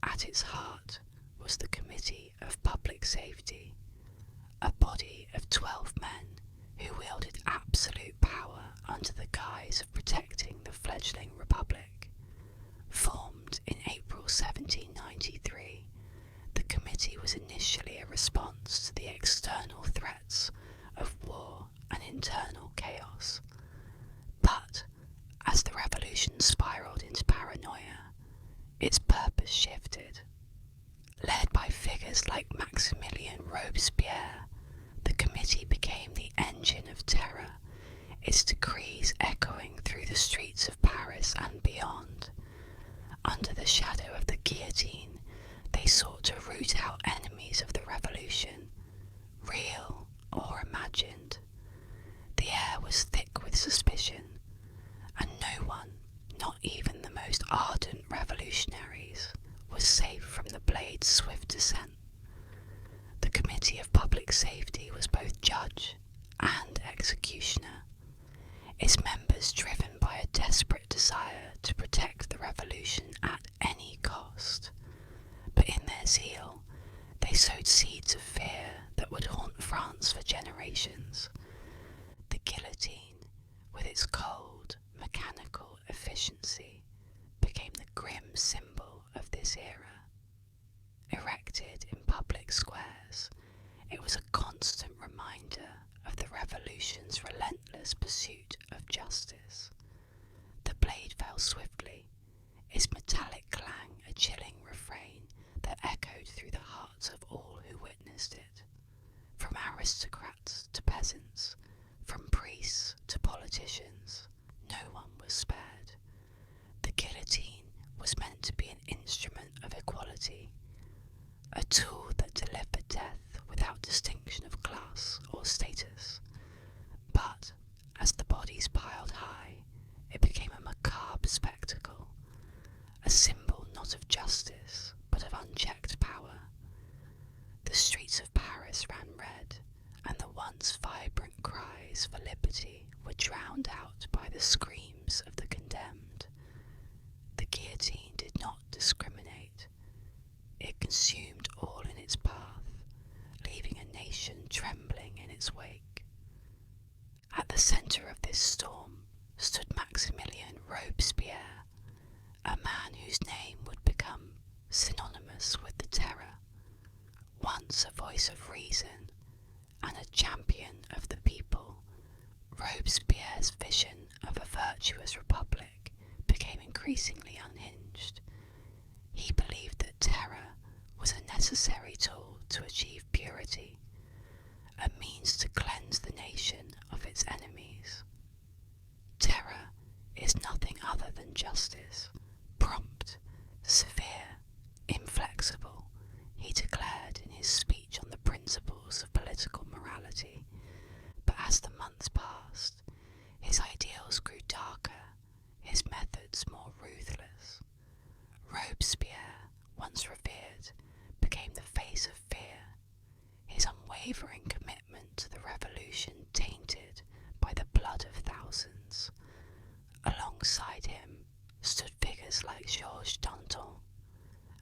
Speaker 1: At its heart was the Committee of Public Safety, a body of 12 men who wielded absolute power under the guise of protecting the fledgling republic. Formed in April 1793, the committee was initially a response to the external threats of war and internal chaos. But as the revolution spiraled into paranoia, its purpose shifted. Led by figures like Maximilian Robespierre, the committee became the engine of terror, its decrees echoing through the streets of Paris and beyond. Under the shadow of the guillotine, they sought to root out enemies of the revolution, real or imagined. The air was thick with suspicion, and no one, not even the most ardent revolutionaries, was safe from the blade's swift descent. The Committee of Public Safety was both judge and executioner, its members driven by a desperate desire to protect the revolution at any cost. But in their zeal, they sowed seeds of fear that would haunt France for generations. The guillotine, with its cold, mechanical efficiency, became the grim symbol of this era. Erected in public squares, it was a constant reminder of the revolution's relentless pursuit of justice. The blade fell swiftly, its metallic clang a chilling refrain that echoed through the hearts of all who witnessed it. From aristocrats to peasants, from priests justice, but of unchecked power. The streets of Paris ran red, and the once vibrant cries for liberty were drowned out by the screams of the condemned. The guillotine did not discriminate. It consumed all in its path, leaving a nation trembling in its wake. At the centre of this storm stood Maximilien Robespierre, a man whose name would become synonymous with the terror, once a voice of reason and a champion of the people. Robespierre's vision of a virtuous republic became increasingly unhinged. He believed that terror was a necessary tool to achieve purity, a means to cleanse the nation of its enemies. Terror is nothing other than justice, prompt, severe, inflexible, he declared in his speech on the principles of political morality. But as the months passed, his ideals grew darker, his methods more ruthless. Robespierre, once revered, became the face of fear, his unwavering commitment to the revolution tainted by the blood of thousands. Alongside him stood figures like Georges Danton,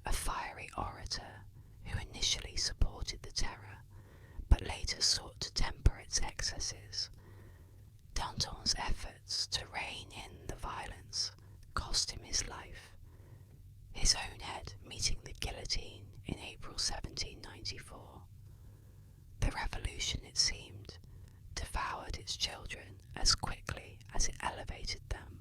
Speaker 1: a fiery orator who initially supported the terror, but later sought to temper its excesses. Danton's efforts to rein in the violence cost him his life, his own head meeting the guillotine in April 1794. The revolution, it seemed, devoured its children as quickly as it elevated them.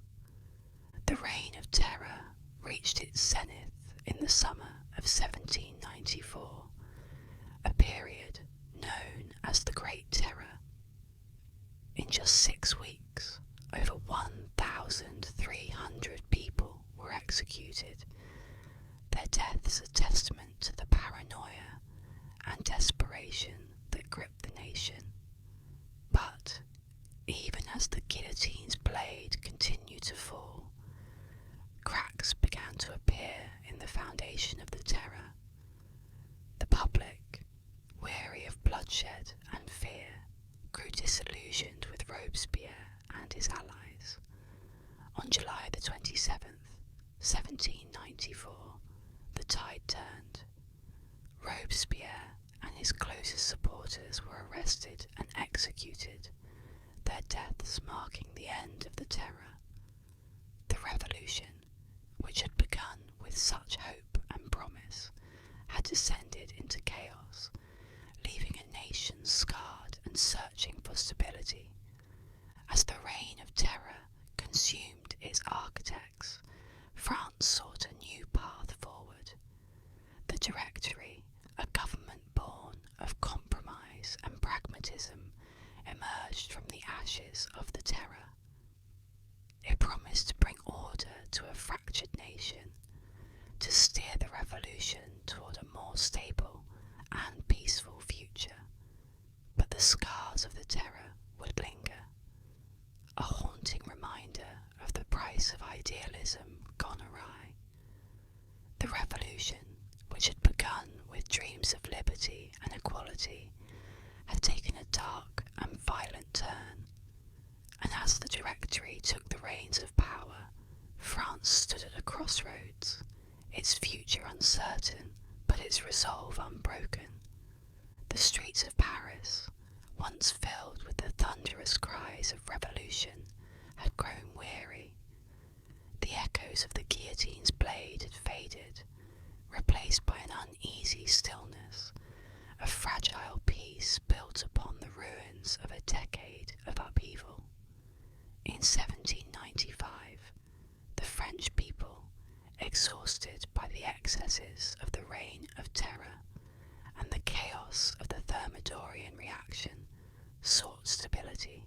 Speaker 1: The reign of terror reached its zenith in the summer of 1794, a period known as the Great Terror. In just 6 weeks, over 1,300 people were executed, their deaths a testament to the paranoia and desperation that gripped the nation. But even as the guillotine's blade continued to fall, cracks began to appear in the foundation of the terror. The public, weary of bloodshed and fear, grew disillusioned with Robespierre and his allies. On July the 27th, 1794, the tide turned. Robespierre and his closest supporters were arrested and executed, their deaths marking the end of the terror. The revolution, which had begun with such hope and promise, had descended into chaos, leaving a nation scarred and searching for stability. As the reign of terror consumed its architects, France sought a new path forward. The Directory, a government born of compromise and pragmatism, emerged from the ashes of the terror. It promised to bring order to a fractured nation, to steer the revolution toward a more stable and peaceful future. But the scars of the terror would linger, a haunting reminder of the price of idealism gone awry. The revolution, which had begun with dreams of liberty and equality, had taken a dark and violent turn, and as the Directory took the reins of power, France stood at a crossroads, its future uncertain, but its resolve unbroken. The streets of Paris, once filled with the thunderous cries of revolution, had grown weary. The echoes of the guillotine's blade had faded, replaced by an uneasy stillness, a fragile peace built upon the ruins of a decade of upheaval. In 1795, the French people, exhausted by the excesses of the reign of terror and the chaos of the Thermidorian reaction, sought stability.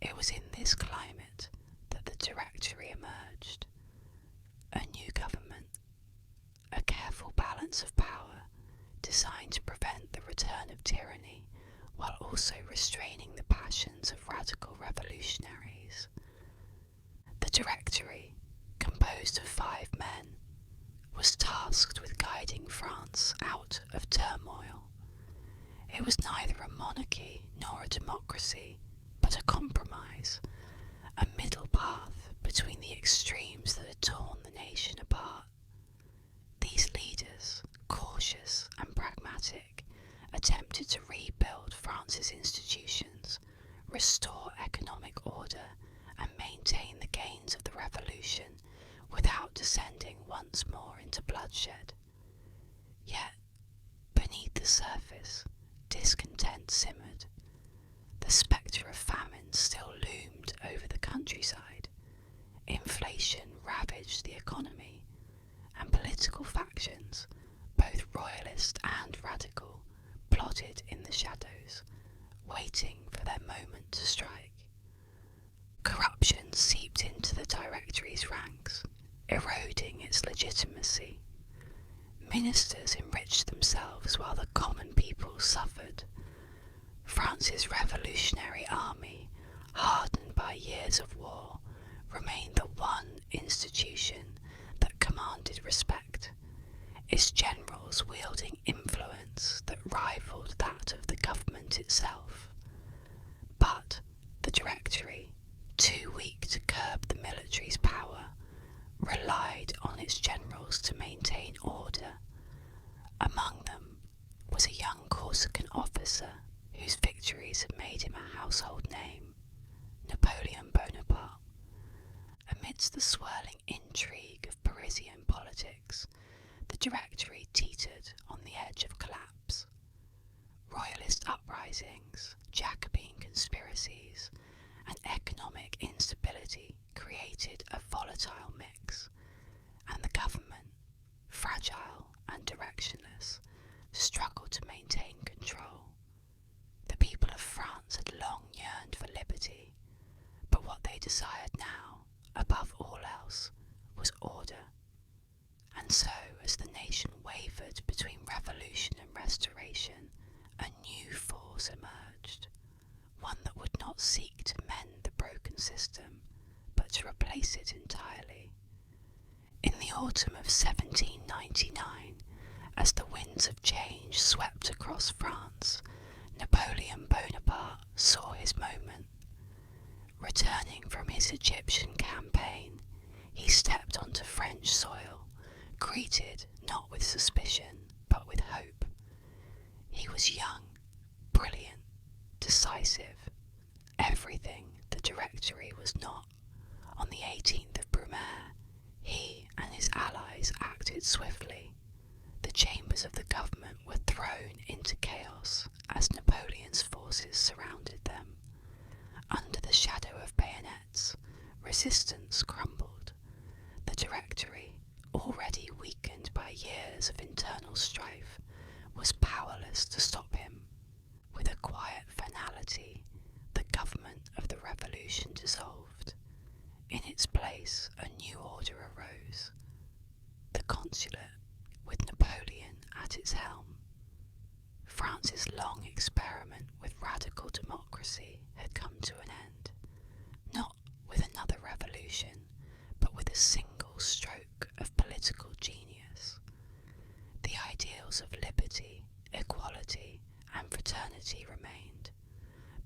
Speaker 1: It was in this climate that the Directory emerged, a new government, a careful balance of power designed to prevent the return of tyranny while also restraining the passions of radical revolutionaries. The Directory, composed of 5 men, was tasked It was neither a monarchy nor a democracy, but a compromise, a middle path between the extremes that had torn the nation apart. These leaders, cautious and pragmatic, attempted to rebuild France's institutions, restore economic order, and maintain the gains of the revolution without descending once more into bloodshed. Yet, beneath the surface, discontent simmered. The spectre of famine still loomed over the countryside. Inflation ravaged the economy, and political factions, both royalist and radical, plotted in the shadows, waiting for their moment to strike. Corruption seeped into the Directory's ranks, eroding its legitimacy. Ministers enriched themselves while the common people suffered. France's revolutionary army, hardened by years of war, remained the one institution that commanded respect, its generals wielding influence that rivaled that of the government itself. But the Directory, too weak to curb the military's power, relied on its generals to maintain order. Among them was a young Corsican officer whose victories had made him a household name, Napoleon Bonaparte. Amidst the swirling intrigue of Parisian politics, the Directory teetered on the edge of collapse. Royalist uprisings, Jacobin conspiracies, and economic instability created a volatile mix, and the government, fragile and directionless, struggled to maintain control. The people of France had long yearned for liberty, but what they desired now, above all else, was order. And so, as the nation wavered between revolution and restoration, a new force emerged, one that would not seek to mend the broken system, but to replace it entirely. In the autumn of 1799, as the winds of change swept across France, Napoleon Bonaparte saw his moment. Returning from his Egyptian campaign, he stepped onto French soil, greeted not with suspicion, but with hope. He was young, brilliant, decisive, everything the Directory was not. On the 18th of Brumaire, he and his allies acted swiftly. The chambers of the government were thrown into chaos as Napoleon's forces surrounded them. Under the shadow of bayonets, resistance crumbled. The Directory, already weakened by years of internal strife, was powerless to stop him. With a quiet finality, the government of the revolution dissolved. In its place, a new order arose. The consulate, with Napoleon at its helm. France's long experiment with radical democracy had come to an end, not with another revolution, but with a single stroke of political genius. The ideals of liberty, equality, and fraternity remained,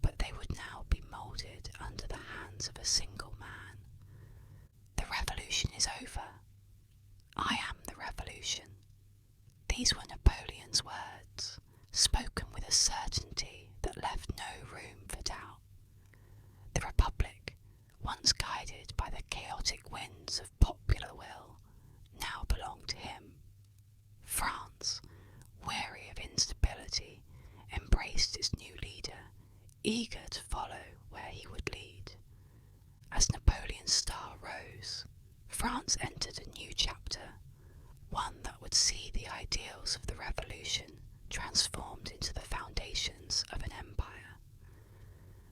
Speaker 1: but they would now be moulded under the hands of a single man. The revolution is over. I am the revolution. These were Napoleon's words, spoken with a certainty that left no room for doubt. The Republic, once guided by the chaotic winds of popular will, now belonged to him. France, weary of instability, embraced its new leader, eager to follow where he would lead. As Napoleon's star rose, France entered a new chapter, one that would see the ideals of the revolution transformed into the foundations of an empire.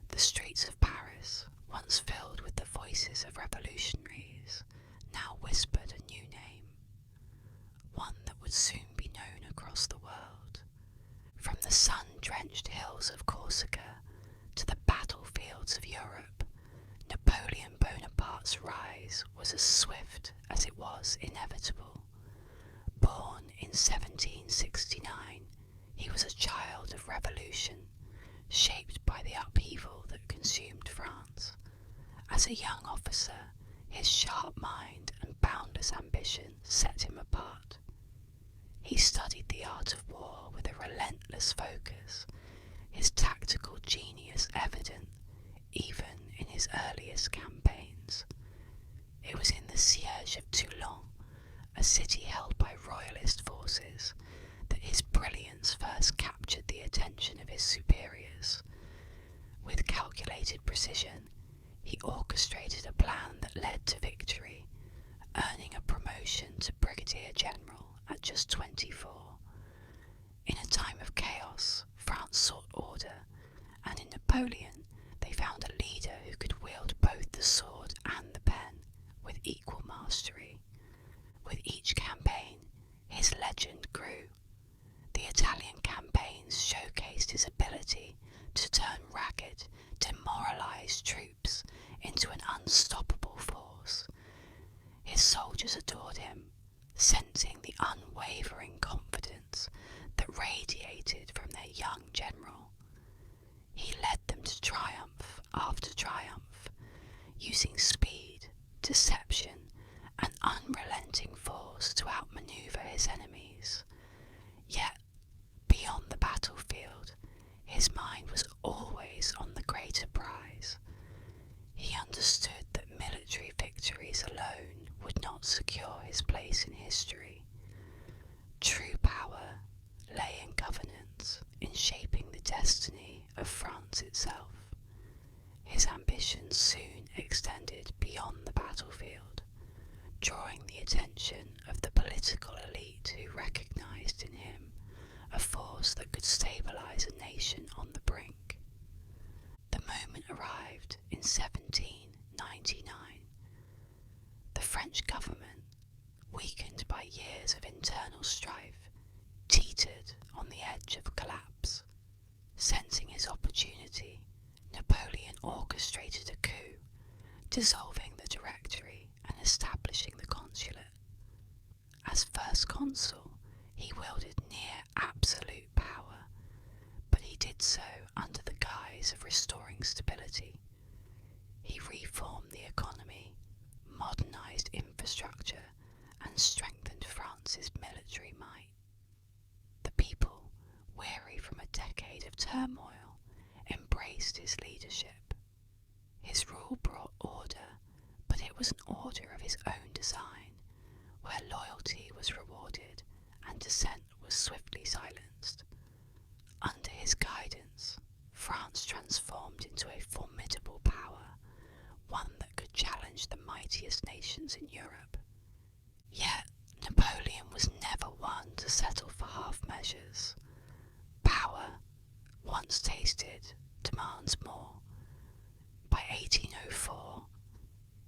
Speaker 1: The streets of Paris, once filled with the voices of revolutionaries, now whispered a new name, one that would soon be known across the world. From the sun-drenched hills of Corsica to the battlefields of Europe, Napoleon Bonaparte's rise was as swift as it was inevitable. Born in 1769, he was a child of revolution revolution, shaped by the upheaval that consumed France. As a young officer, his sharp mind and boundless ambition set him apart. He studied the art of war with a relentless focus, his tactical genius evident even in his earliest campaigns. It was in the siege of Toulon, a city held by royalist forces, that his brilliance first captured the attention of his superiors. With calculated precision, he orchestrated a plan that led to victory, earning a promotion to brigadier general at just 24. In a time of chaos, France sought order, and in Napoleon they found a leader who could wield both the sword and the pen with equal mastery. With each campaign, his legend grew. The Italian campaigns showcased his ability to turn ragged, demoralized troops into an unstoppable force. His soldiers adored him, sensing the unwavering confidence that radiated from their young general. He led them to triumph after triumph, using speed, deception, and unrelenting force to outmaneuver his enemies. Yet, beyond the battlefield, his mind was always on the greater prize. He understood that military victories alone would not secure his place in history. True power lay in governance, in shaping the destiny of France itself. His ambitions soon extended beyond the battlefield, drawing the attention of the political elite who recognized in him a force that could stabilize a nation on the brink. The moment arrived in 1799. The French government, weakened by years of internal strife, teetered on the edge of collapse. Sensing his opportunity, Napoleon orchestrated a coup, dissolving the Directory and establishing the consulate. As first consul, he wielded near absolute power, but he did so under the guise of restoring stability. He reformed the economy, modernized infrastructure, and strengthened France's military might. The people, weary from a decade of turmoil, embraced his leadership. His rule brought order, but it was an order of his own design, where loyalty was rewarded and dissent was swiftly silenced. Under his guidance, France transformed into a formidable power, one that could challenge the mightiest nations in Europe. Yet, Napoleon was never one to settle for half measures. Power, once tasted, demands more. By 1804,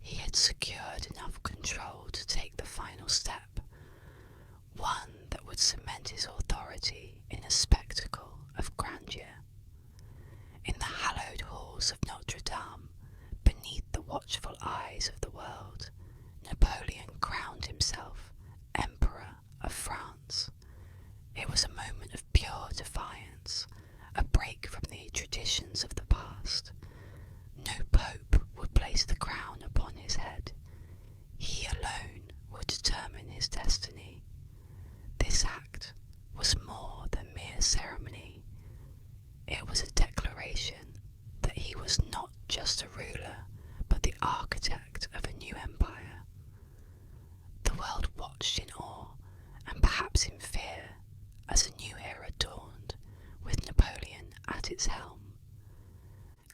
Speaker 1: he had secured enough control to take the final step, one that would cement his authority in a spectacle of grandeur. In the hallowed halls of Notre Dame, beneath the watchful eyes of the world, Napoleon crowned himself Emperor of France. It was a moment of pure defiance, a break from the traditions of the past. No pope would place the crown upon his head. He alone would determine his destiny. This act was more than mere ceremony. It was a declaration that he was not just a ruler, but the architect of a new empire. The world watched in awe, and perhaps in fear, as a new era dawned, with Napoleon at its helm.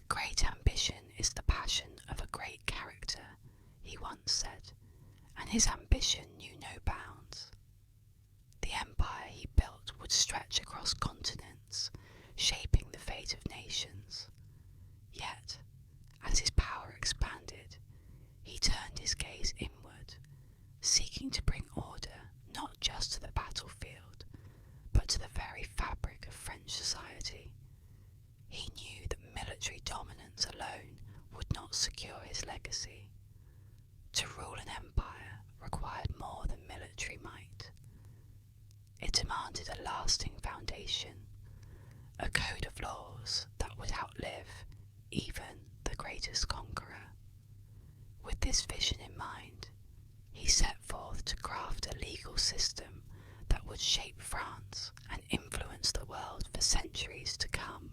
Speaker 1: Great ambition is the passion of a great character, he once said, and his ambition knew no bounds. The empire he built would stretch across continents, shaping the fate of nations. Yet, as his power expanded, he turned his gaze inward, seeking to bring order not just to the battlefield, but to the very fabric of French society. He knew that military dominance alone would not secure his legacy. To rule an empire required more than military might. It demanded a lasting foundation, a code of laws that would outlive even the greatest conqueror. With this vision in mind, he set forth to craft a legal system that would shape France and influence the world for centuries to come.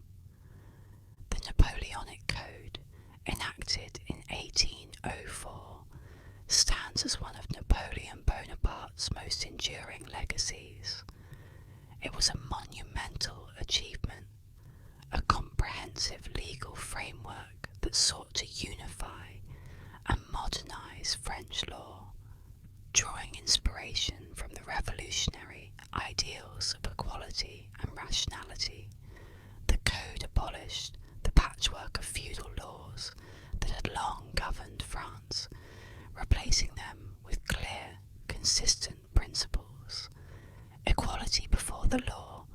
Speaker 1: The Napoleonic Code, enacted in 1804, stands as one of Napoleon Bonaparte's most enduring legacies. It was a monumental achievement, a comprehensive legal framework that sought to unify and modernize French law, drawing inspiration from the revolutionary ideals of equality and rationality. The code abolished the patchwork of feudal laws that had long governed France, replacing them with clear, consistent principles. Equality before the law,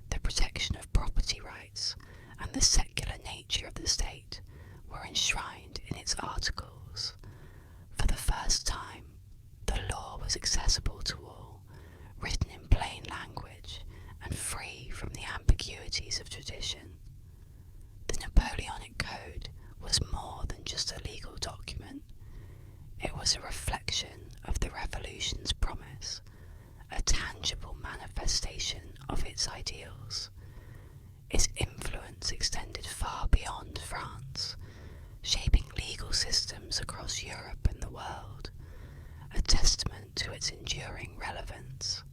Speaker 1: the protection of property rights, and the secular nature of the state were enshrined in its articles. For the first time, the law was accessible to all, written in plain language and free from the ambiguities of tradition. The Napoleonic Code was more than just a legal document. It was a reflection of the Revolution's promise, a tangible manifestation of its ideals. Its influence extended far beyond France, shaping legal systems across Europe and the world, a testament to its enduring relevance.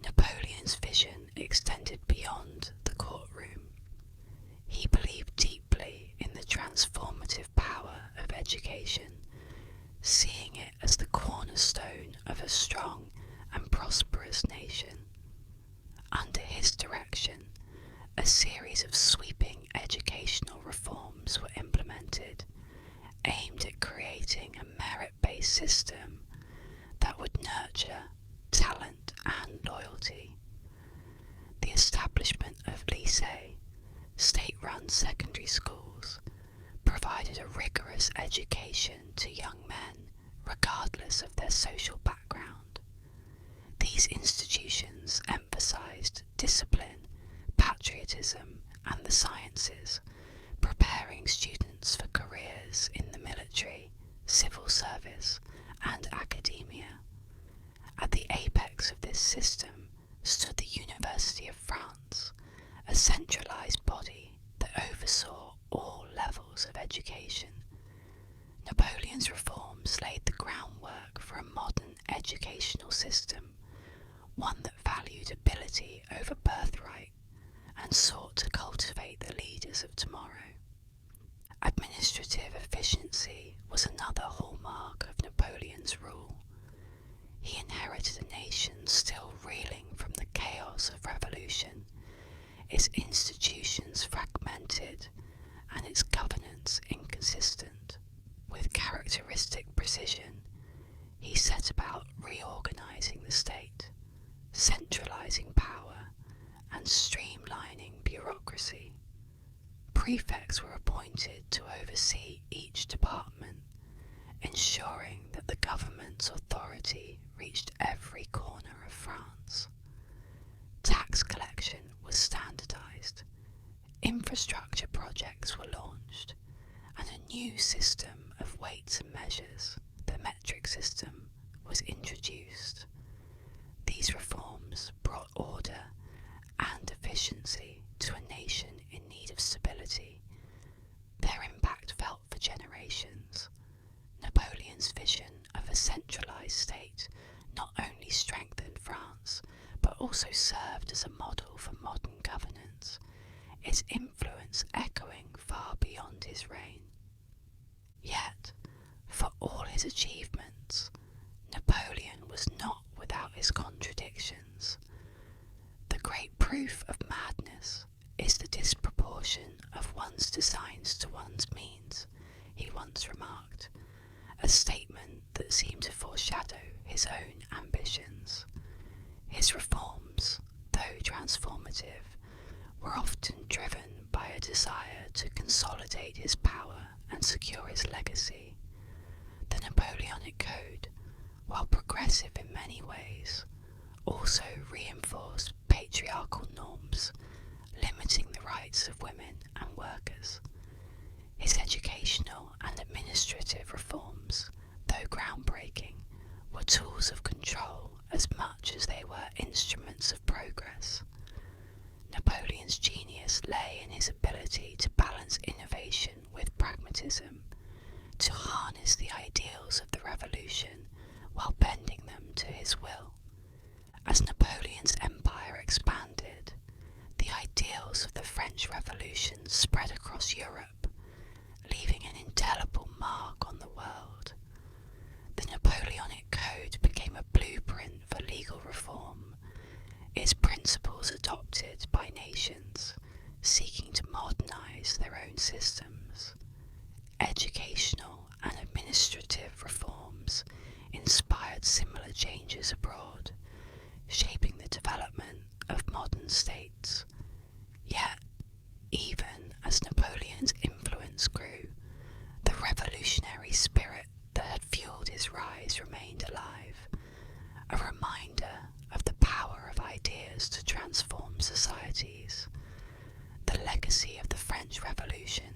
Speaker 1: Napoleon's vision extended beyond the courtroom. He believed deeply in the transformative power of education, seeing it as the cornerstone of a strong and prosperous nation. Under his direction, a series of sweeping educational reforms were implemented, aimed at creating a merit-based system that would nurture talent and loyalty. The establishment of lycées, state-run secondary schools, provided a rigorous education to young men regardless of their social background. These institutions emphasized discipline, patriotism, and the sciences, preparing students for careers in the military, civil service, and academia. At the apex of this system stood the University of France, a centralized body that oversaw all levels of education. Napoleon's reforms laid the groundwork for a modern educational system, one that valued ability over birthright and sought to cultivate the leaders of tomorrow. Administrative efficiency was another hallmark of Napoleon's rule. He inherited a nation still reeling from the chaos of revolution, its institutions fragmented and its governance inconsistent. With characteristic precision, he set about reorganizing the state, centralizing power, and streamlining bureaucracy. Prefects were appointed to oversee each department, ensuring that the government's authority reached every corner of France. Tax collection was standardized, infrastructure projects were launched, and a new system of weights and measures, the metric system, was introduced. These reforms brought order and efficiency to a nation in need of stability, their impact felt for generations. Napoleon's vision of a centralized state not only strengthened France, but also served as a model for modern governance, its influence echoing far beyond his reign. Yet, for all his achievements, Napoleon was not without his contradictions. The great proof of madness is the disproportion of one's designs to one's means, he once remarked, a statement that seemed to foreshadow his own ambitions. His reforms, though transformative, were often driven by a desire to consolidate his power and secure his legacy. The Napoleonic Code, while progressive in many ways, also reinforced patriarchal norms, limiting rights of women and workers. His educational and administrative reforms, though groundbreaking, were tools of control as much as they were instruments of progress. Napoleon's genius lay in his ability to balance innovation with pragmatism, to harness the ideals of the revolution while bending them to his will. As Napoleon's empire expanded, the ideals of the French Revolution spread across Europe, leaving an indelible mark on the world. The Napoleonic Code became a blueprint for legal reform, its principles adopted by nations seeking to modernize their own systems. Educational and administrative reforms inspired similar changes abroad, shaping the development of modern states. Yet, even as Napoleon's influence grew, the revolutionary spirit that had fueled his rise remained alive, a reminder of the power of ideas to transform societies. The legacy of the French Revolution,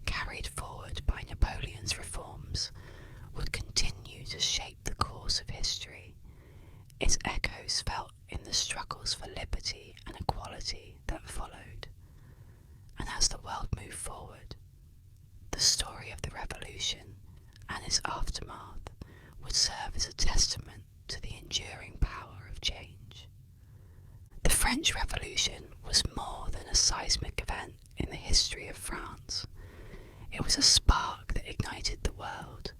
Speaker 1: carried forward by Napoleon's reforms, would continue to shape the course of history, its echoes felt in the struggles for liberty and equality that followed. And as the world moved forward, the story of the revolution and its aftermath would serve as a testament to the enduring power of change. The French Revolution was more than a seismic event in the history of France. It was a spark that ignited the world.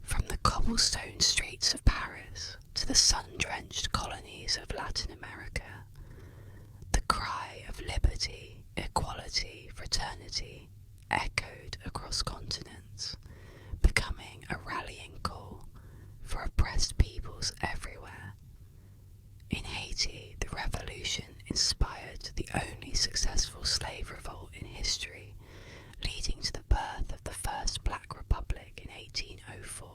Speaker 1: From the cobblestone streets of Paris to the sun-drenched colonies of Latin America, the cry of liberty, equality, fraternity echoed across continents, becoming a rallying call for oppressed peoples everywhere. In Haiti, the revolution inspired the only successful slave revolt in history, leading to the birth of the first Black Republic in 1804.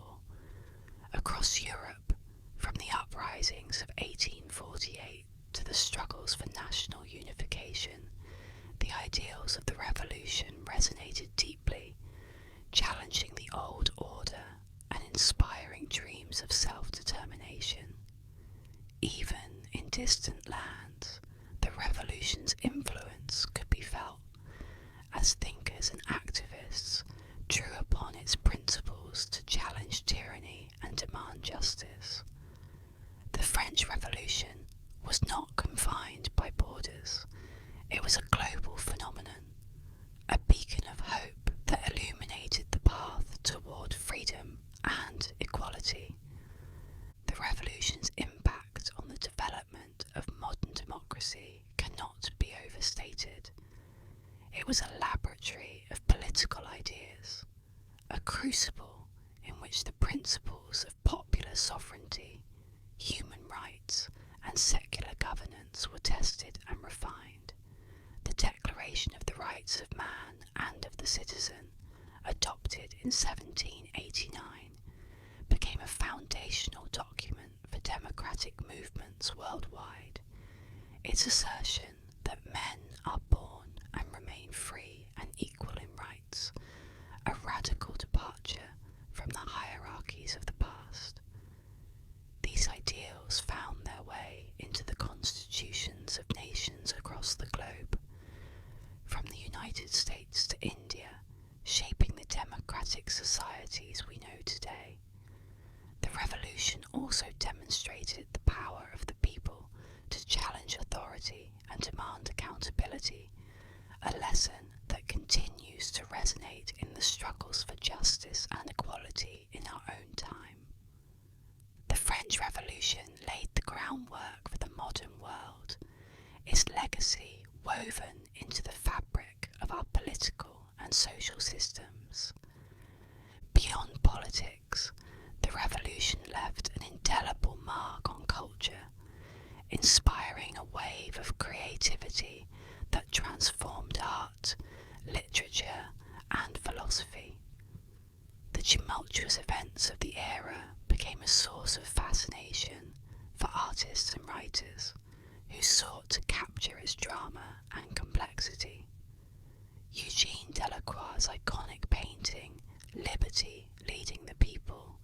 Speaker 1: Across Europe, from the uprisings of 1848 to the struggles for national unification, the ideals of the revolution resonated deeply, challenging the old order and inspiring dreams of self-determination. Even in distant lands, the revolution's influence could be felt, as thinkers and activists drew upon its principles to challenge tyranny and demand justice. The French Revolution was not confined by borders. It was a global phenomenon, a beacon of hope that illuminated the path toward freedom and equality. The revolution's impact on the development of modern democracy cannot be overstated. It was a laboratory of political ideas, a crucible in which the principles of popular sovereignty, human rights, and secular governance were tested and refined. The Declaration of the Rights of Man and of the Citizen, adopted in 1789, became a foundational document for democratic movements worldwide. Its assertion that men are born and remain free and equal in rights, a radical departure from the hierarchies of the past. These ideals found their way into the constitutions of nations across the globe, from the United States to India, shaping the democratic societies we know today. The revolution also demonstrated the power of the people to challenge authority and demand accountability, a lesson that continues to resonate in the struggles for justice and equality in our own time. The French Revolution laid the groundwork for the modern world, its legacy woven into the fabric of our political and social systems. Beyond politics, the revolution left an indelible mark on culture, inspiring a wave of creativity that transformed art, literature, and philosophy. The tumultuous events of the era became a source of fascination for artists and writers who sought to capture its drama and complexity. Eugene Delacroix's iconic painting, Liberty Leading the People,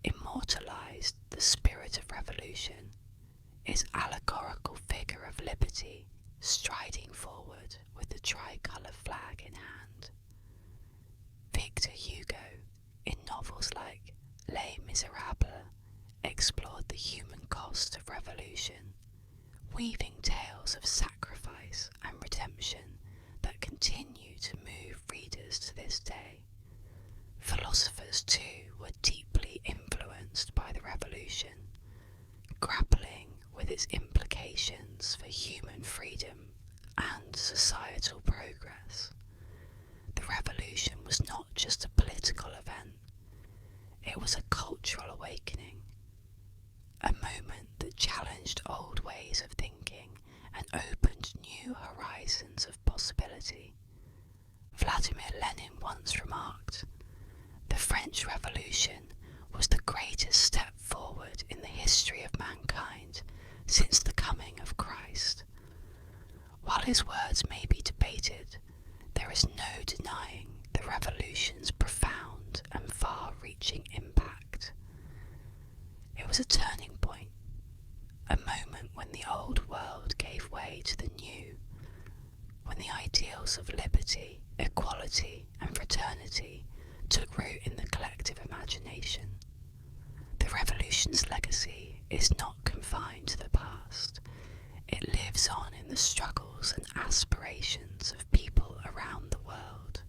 Speaker 1: immortalized the spirit of revolution. His allegorical figure of liberty striding forward with the tricolour flag in hand. Victor Hugo, in novels like Les Miserables, explored the human cost of revolution, weaving tales of sacrifice and redemption that continue to move readers to this day. Philosophers too were deeply influenced by the revolution, grappling with its implications for human freedom and societal progress. The revolution was not just a political event, it was a cultural awakening, a moment that challenged old ways of thinking and opened new horizons of possibility. Vladimir Lenin once remarked, "The French Revolution was the greatest step forward in the history of mankind since the coming of Christ." While his words may be debated, there is no denying the revolution's profound and far-reaching impact. It was a turning point, a moment when the old world gave way to the new, when the ideals of liberty, equality, and fraternity took root in the collective imagination. The revolution's legacy is not confined to the past. It lives on in the struggles and aspirations of people around the world.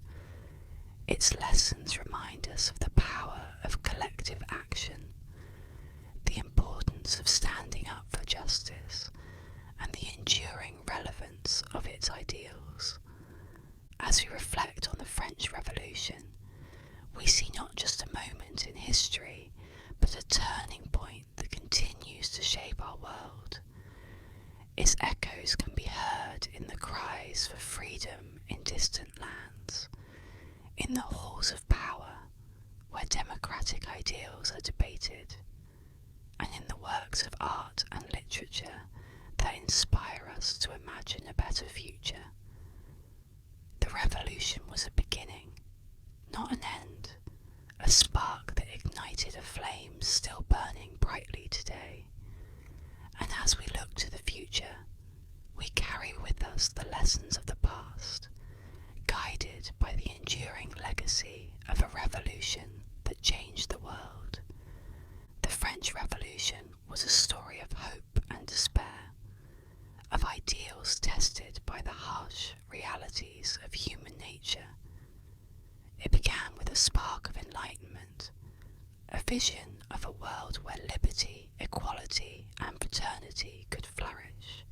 Speaker 1: Its lessons remind us of the power of collective action, the importance of standing up for justice, and the enduring relevance of its ideals. As we reflect on the French Revolution, we see not just a moment in history, but a turning point that continues to shape our world. Its echoes can be heard in the cries for freedom in distant lands, in the halls of power where democratic ideals are debated, and in the works of art and literature that inspire us to imagine a better future. The revolution was a beginning, not an end, a spark that ignited a flame still burning brightly today. And as we look to the future, we carry with us the lessons of the past, guided by the enduring legacy of a revolution that changed the world. The French Revolution was a story of hope and despair, of ideals tested by the harsh realities of human nature. It began with a spark of enlightenment, a vision of a world where liberty, equality, and fraternity could flourish.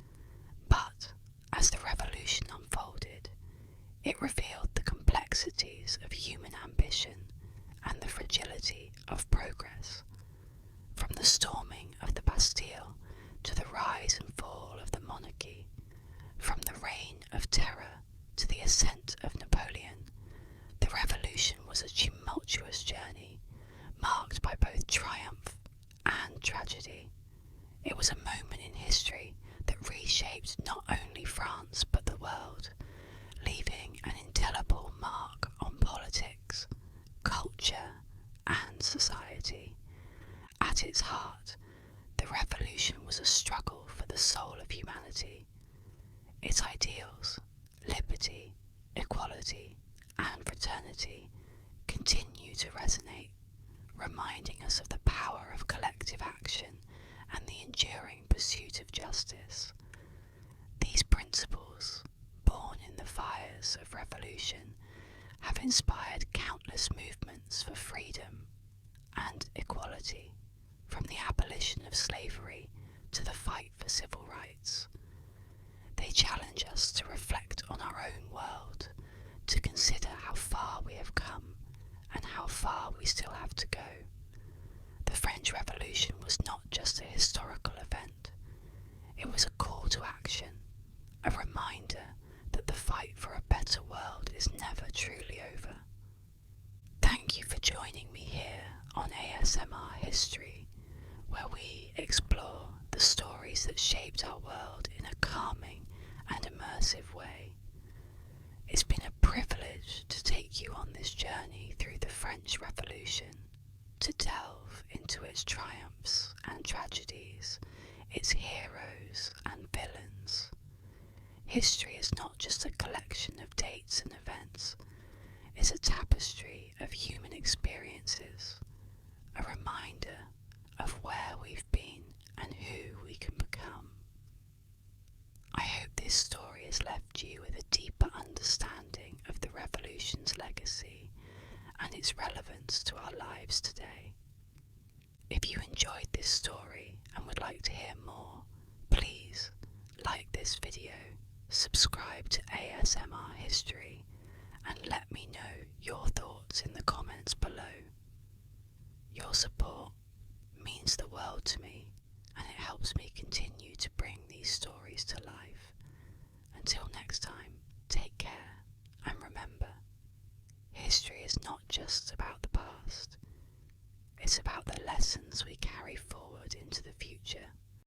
Speaker 1: But as the revolution unfolded, it revealed the complexities of human ambition and the fragility of progress. From the storming of the Bastille to the rise and fall of the monarchy, from the reign of terror to the ascent of Napoleon, the revolution was a tumultuous journey, marked by both triumph and tragedy. It was a moment in history that reshaped not only France but the world, leaving an indelible mark on politics, culture, and society. At its heart, the revolution was a struggle for the soul of humanity. Its ideals, liberty, equality, and fraternity, continue to resonate, reminding us of the power of collective action and the enduring pursuit of justice. These principles, born in the fires of revolution, have inspired countless movements for freedom and equality, from the abolition of slavery to the fight for civil rights. They challenge us to reflect on our own world, to consider how far we have come and how far we still have to go. The French Revolution was not just a historical event, it was a call to action, a reminder that the fight for a better world is never truly over. Thank you for joining me here on ASMR History, where we explore the stories that shaped our world in a calming and immersive way. take you on this journey through the French Revolution, to delve into its triumphs and tragedies, its heroes and villains. History is not just a collection of dates and events, it's a tapestry of human experiences, a reminder of where we've been and who we can become. I hope this story has left you with a deeper understanding of the revolution's legacy and its relevance to our lives today. If you enjoyed this story and would like to hear more, please like this video, subscribe to ASMR History, and let me know your thoughts in the comments below. Your support means the world to me, and it helps me continue to bring these stories to life. Until next time, take care, and remember, history is not just about the past, it's about the lessons we carry forward into the future.